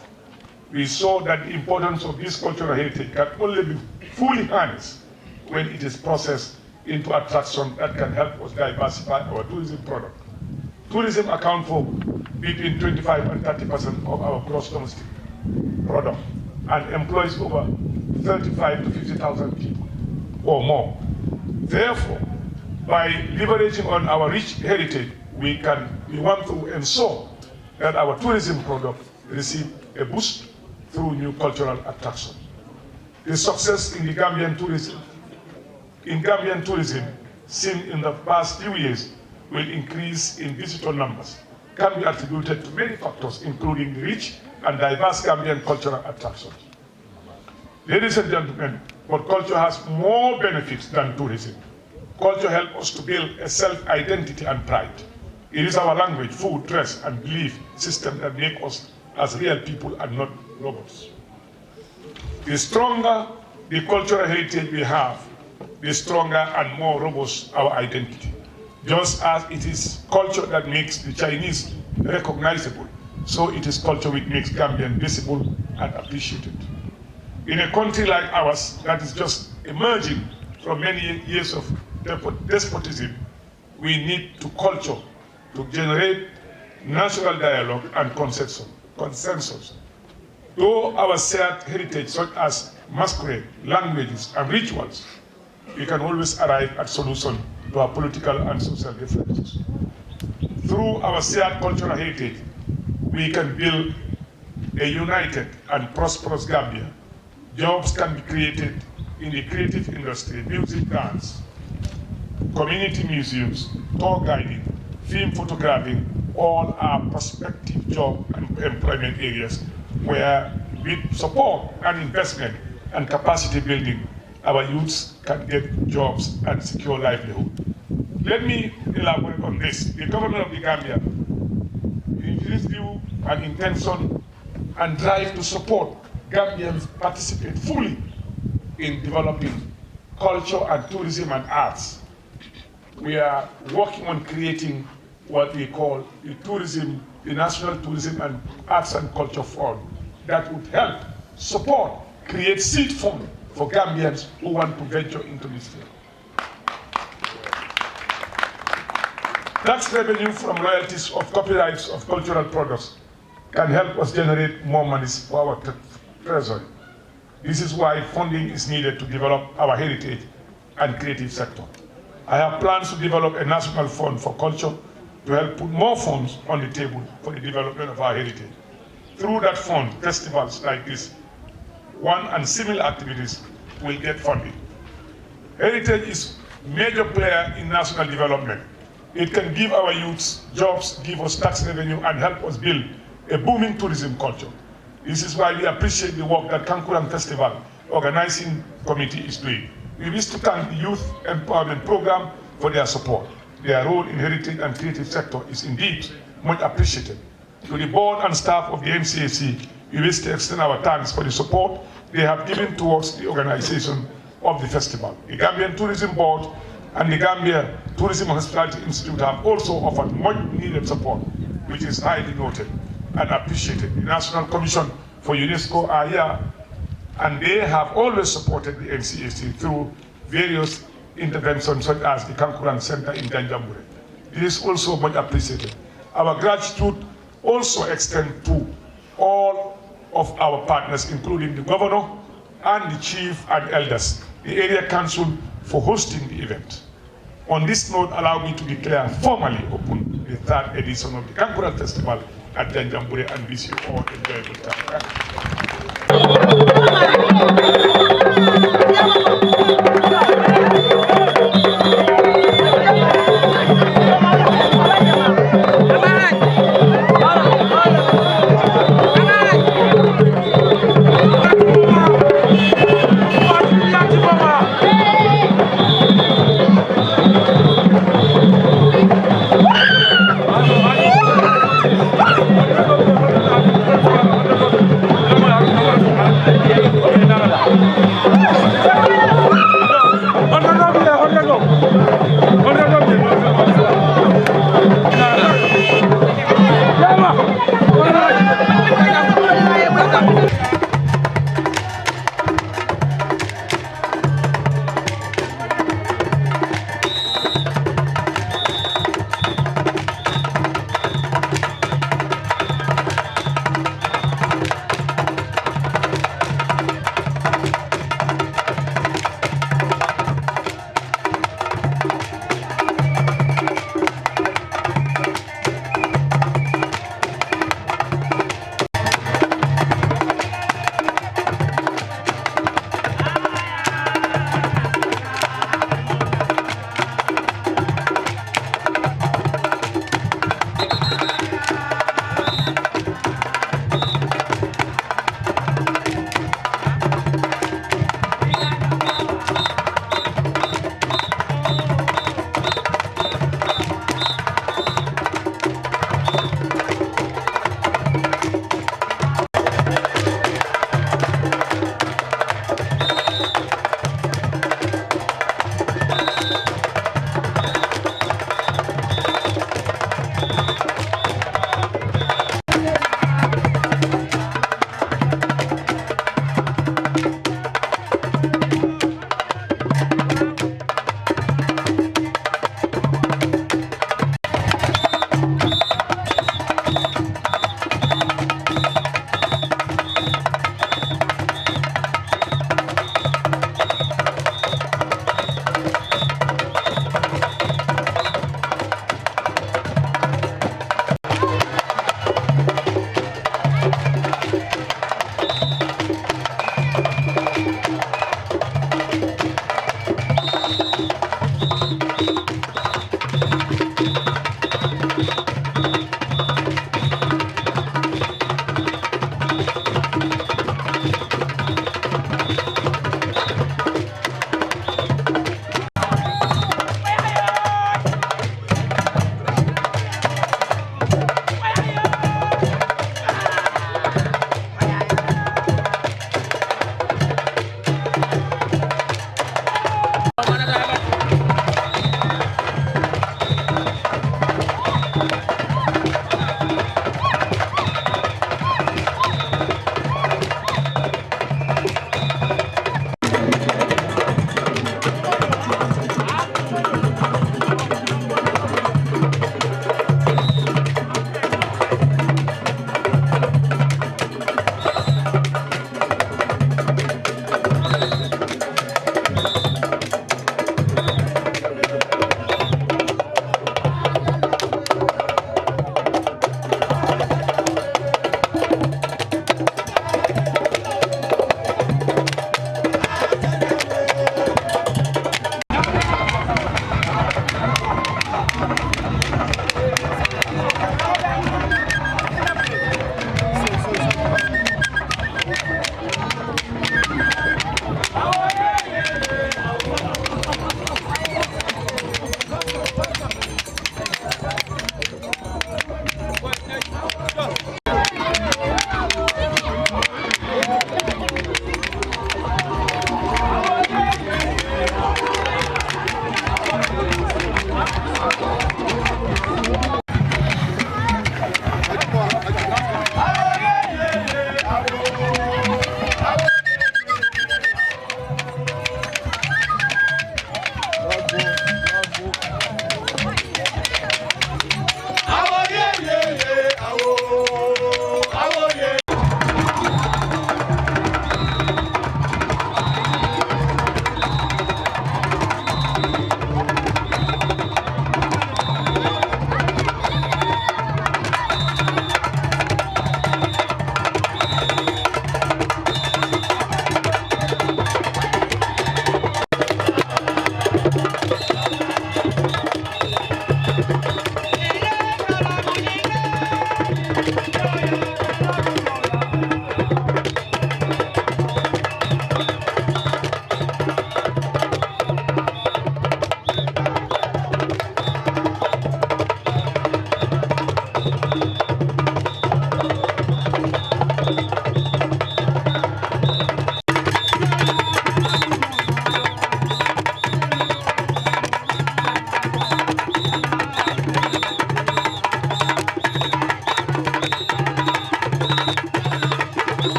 We saw that the importance of this cultural heritage can only be fully harnessed when it is processed into attraction that can help us diversify our tourism product. Tourism accounts for between 25 and 30% of our gross domestic product and employs over 35 to 50,000 people or more. Therefore, by leveraging on our rich heritage, we want to ensure that our tourism product receive a boost through new cultural attractions. The success in the Gambian tourism seen in the past few years will increase in visitor numbers can be attributed to many factors, including the rich and diverse Gambian cultural attractions. Ladies and gentlemen, but culture has more benefits than tourism. Culture helps us to build a self-identity and pride. It is our language, food, dress, and belief system that make us as real people and not robots. The stronger the cultural heritage we have, the stronger and more robust our identity. Just as it is culture that makes the Chinese recognizable, so it is culture which makes Gambian visible and appreciated. In a country like ours that is just emerging from many years of despotism, we need to culture to generate national dialogue and consensus. Though our shared heritage, such as masquerade, languages, and rituals, we can always arrive at solutions to our political and social differences. Through our shared cultural heritage, we can build a united and prosperous Gambia. Jobs can be created in the creative industry, music, dance, community museums, tour guiding, film photographing, all are prospective job and employment areas where with support and investment and capacity building, our youths can get jobs and secure livelihood. Let me elaborate on this. The government of the Gambia, in its view and intention and drive to support Gambians participate fully in developing culture and tourism and arts. We are working on creating what we call the National Tourism and Arts and Culture Fund that would help support, create seed fund for Gambians who want to venture into this field. Tax revenue from royalties of copyrights of cultural products can help us generate more money for our treasury. This is why funding is needed to develop our heritage and creative sector. I have plans to develop a national fund for culture to help put more funds on the table for the development of our heritage. Through that fund, festivals like this one and similar activities will get funding. Heritage is a major player in national development. It can give our youths jobs, give us tax revenue, and help us build a booming tourism culture. This is why we appreciate the work that Kankurang Festival organizing committee is doing. We wish to thank the Youth Empowerment Program for their support. Their role in heritage and creative sector is indeed much appreciated. To the board and staff of the MCAC, we wish to extend our thanks for the support they have given towards the organization of the festival. The Gambian Tourism Board and the Gambia Tourism and Hospitality Institute have also offered much needed support, which is highly noted and appreciated. The National Commission for UNESCO are here, and they have always supported the MCAC through various interventions such as the Kankurang Center in Janjanbureh. This is also much appreciated. Our gratitude also extends to all of our partners, including the governor and the chief and elders, the area council for hosting the event. On this note, allow me to declare formally open the third edition of the Kankurang Festival at Janjanbureh and wish you all a enjoyable time. Thank you.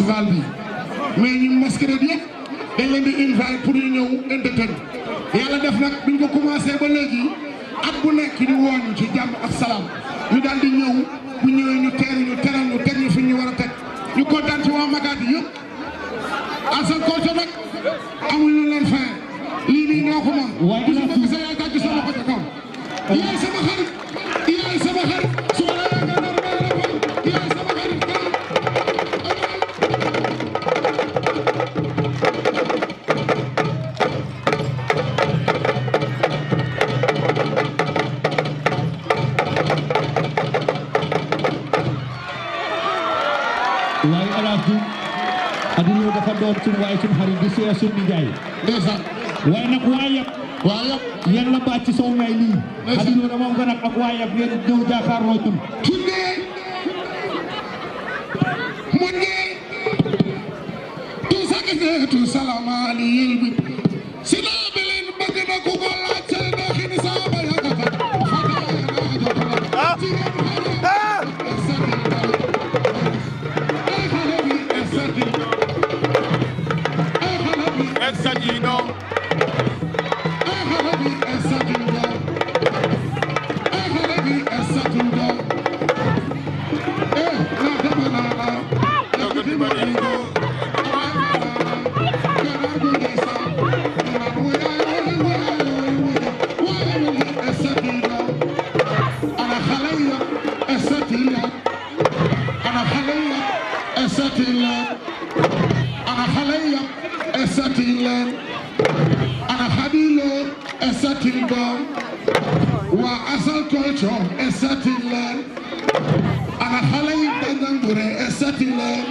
festival bi mais ñu masquerade yëpp dañ leen di invite pour ñu ñëw entertain yàlla def nag biñ ko commencé ba léegi at bu nekk ñu woon ci jàmm ak salaam ñu daal di ñëw bu ñëwee ñu teeru ñu teral ñu teg ñu fi ñu war a teg ñu kontaan ci waa Magadi yëpp Asal Culture nag amuñu leen fin lii nii ñoo ko moom waaye du ma gisee yaay tàgg sama ko ca kaw yaay sama xarit yaay sama xarit su ma la yaakaar naa dama la ko yaay sama xarit waaye alaatu aduna dafa doon suñu waaye suñu xarit di see suñu nijaay ndeysaan waaye nag waaye yàlla bàcc ci sow ngay lii aduna dama ko nag ak waaye ngeen ñëw jàkkaarloo ñun tunde monde tout ça que tout salama ali yelbi sila belen bëgg na ko ko laaj sa ndaxini sa ba yakata Asal Culture is setting land, and a Halay Janjanbureh is setting land.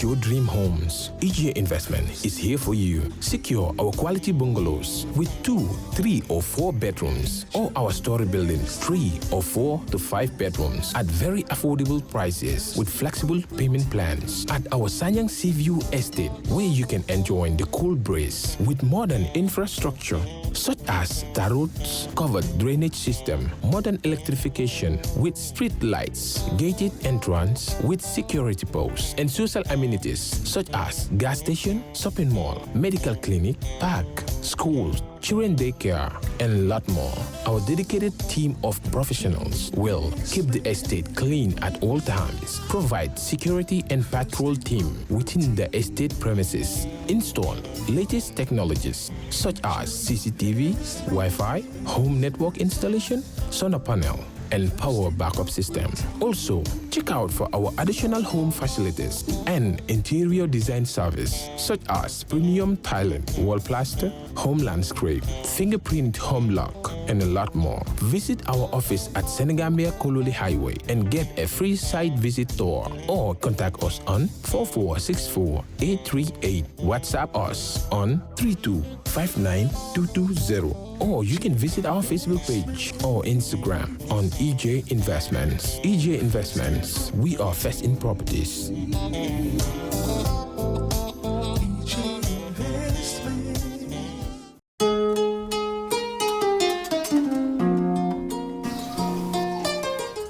Your dream homes. EJ Investment is here for you. Secure our quality bungalows with 2, 3 or 4 bedrooms, or our story buildings 3 or 4 to 5 bedrooms at very affordable prices with flexible payment plans at our Sanyang Seaview Estate, where you can enjoy the cool breeze with modern infrastructure such as tar roads, covered drainage system, modern electrification with street lights, gated entrance with security posts, and social amenities such as gas station, shopping mall, medical clinic, park, schools, children daycare, and a lot more. Our dedicated team of professionals will keep the estate clean at all times, provide security and patrol team within the estate premises, install latest technologies such as CCTV, Wi-Fi, home network installation, solar panel, and power backup system. Also, check out for our additional home facilities and interior design service such as premium tiling, wall plaster, home landscape, fingerprint home lock, and a lot more. Visit our office at Senegambia Kololi Highway and get a free site visit tour, or contact us on 4464-838. WhatsApp us on 3259220. Or you can visit our Facebook page or Instagram on EJ Investments. EJ Investments, we are first in properties.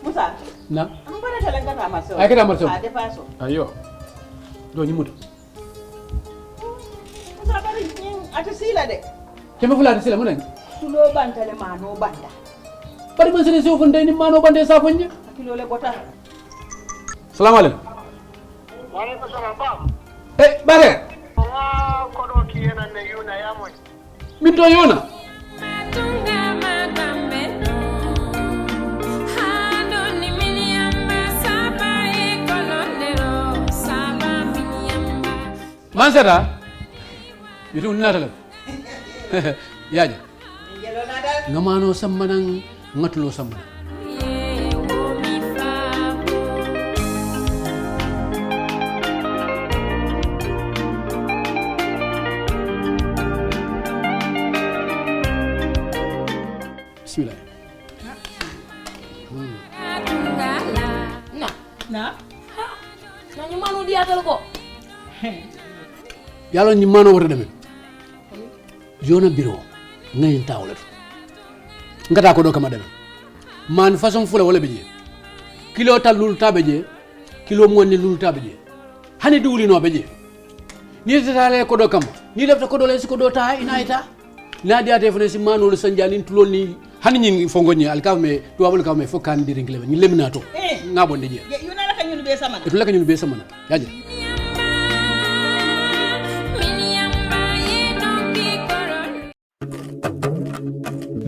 Musa. Na. Mbona talanga kama sio? Akira marso. Ade paso. Ayo. Do nyimuto. Musa bari nyin atusila de. Kema fulani sila munen. Tulo banta le mano banda. Bari man sene so funde ni mano bande sa fonye. Kilo le bota. Assalamu alaikum. Wa alaikum salam ba. Bare. Wa kodo ki yana ne yuna ya moy. Min to yona. Mansara. Itu nata. Yaja. Ngamano sammanang ngatulo samman. bismillah. Na ñu manu diatal ko. Yalla ñu mano wara dem. Jona biro ngay tawlet. Ngata ko do kama dem. Man façon fula wala beje. Kilo talul tabeje, kilo monni lul tabeje. Hani duli no beje. Ni tale ko do kama. Ni lefta ko do les ko do ta inaita. Na diate fone si mano le sanjalin tulol ni hani ñi fongoñi alkawme to wabul kawme fo kan dirin klebe ni leminato. Ngabo ndeje. Yu na la ka ñun be sama na. Etu la ka ñun be sama na. Yaje.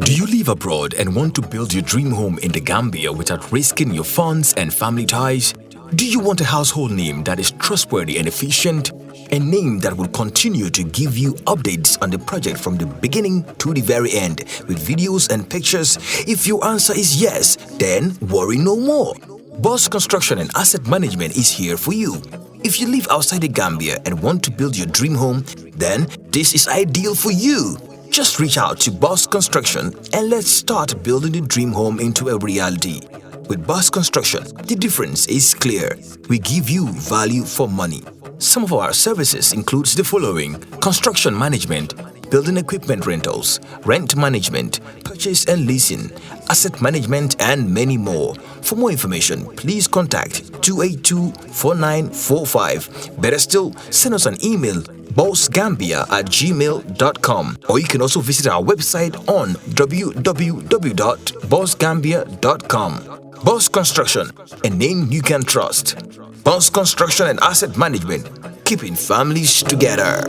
Do you live abroad and want to build your dream home in the Gambia without risking your funds and family ties? Do you want a household name that is trustworthy and efficient? A name that will continue to give you updates on the project from the beginning to the very end with videos and pictures? If your answer is yes, then worry no more. Boss Construction and Asset Management is here for you. If you live outside the Gambia and want to build your dream home, then this is ideal for you. Just reach out to Boss Construction and let's start building the dream home into a reality. With Boss Construction, the difference is clear. We give you value for money. Some of our services includes the following: construction management, building equipment rentals, rent management, purchase and leasing, asset management, and many more. For more information, please contact 282-4945. Better still, send us an email, bossgambia@gmail.com, or you can also visit our website on www.bossgambia.com. Boss Construction, a name you can trust. Boss Construction and Asset Management, keeping families together.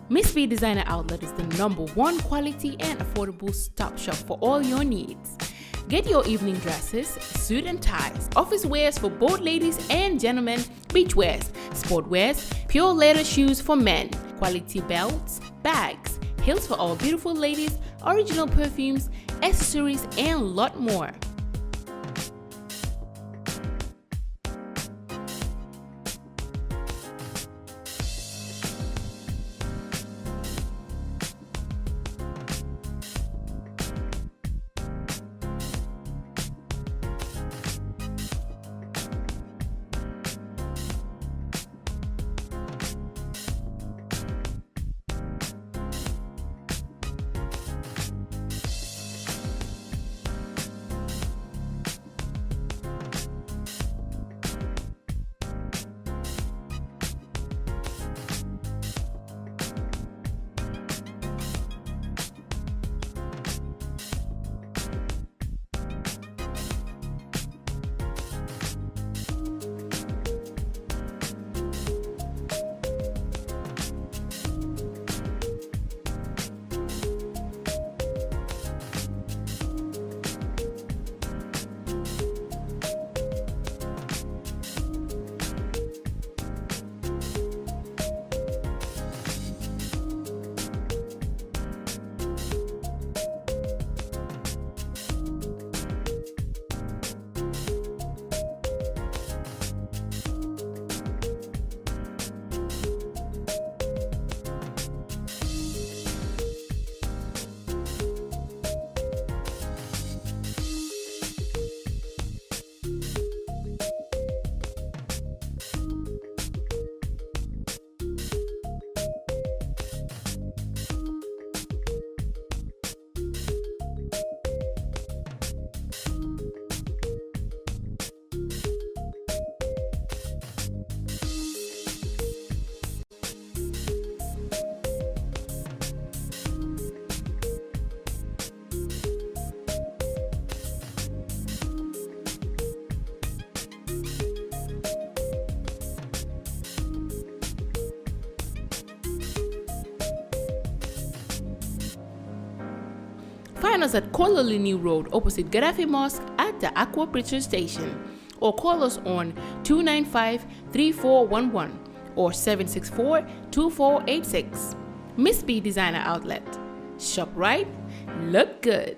Miss V Designer Outlet is the #1 quality and affordable stop shop for all your needs. Get your evening dresses, suit and ties, office wears for both ladies and gentlemen, beach wears, sport wears, pure leather shoes for men, quality belts, bags, heels for all beautiful ladies, original perfumes, accessories, and a lot more. Find us at Kololini Road opposite Gaddafi Mosque at the Aqua Bridge Station, or call us on 764-295-3411 or 764-2486. Miss B Designer Outlet. Shop right, look good.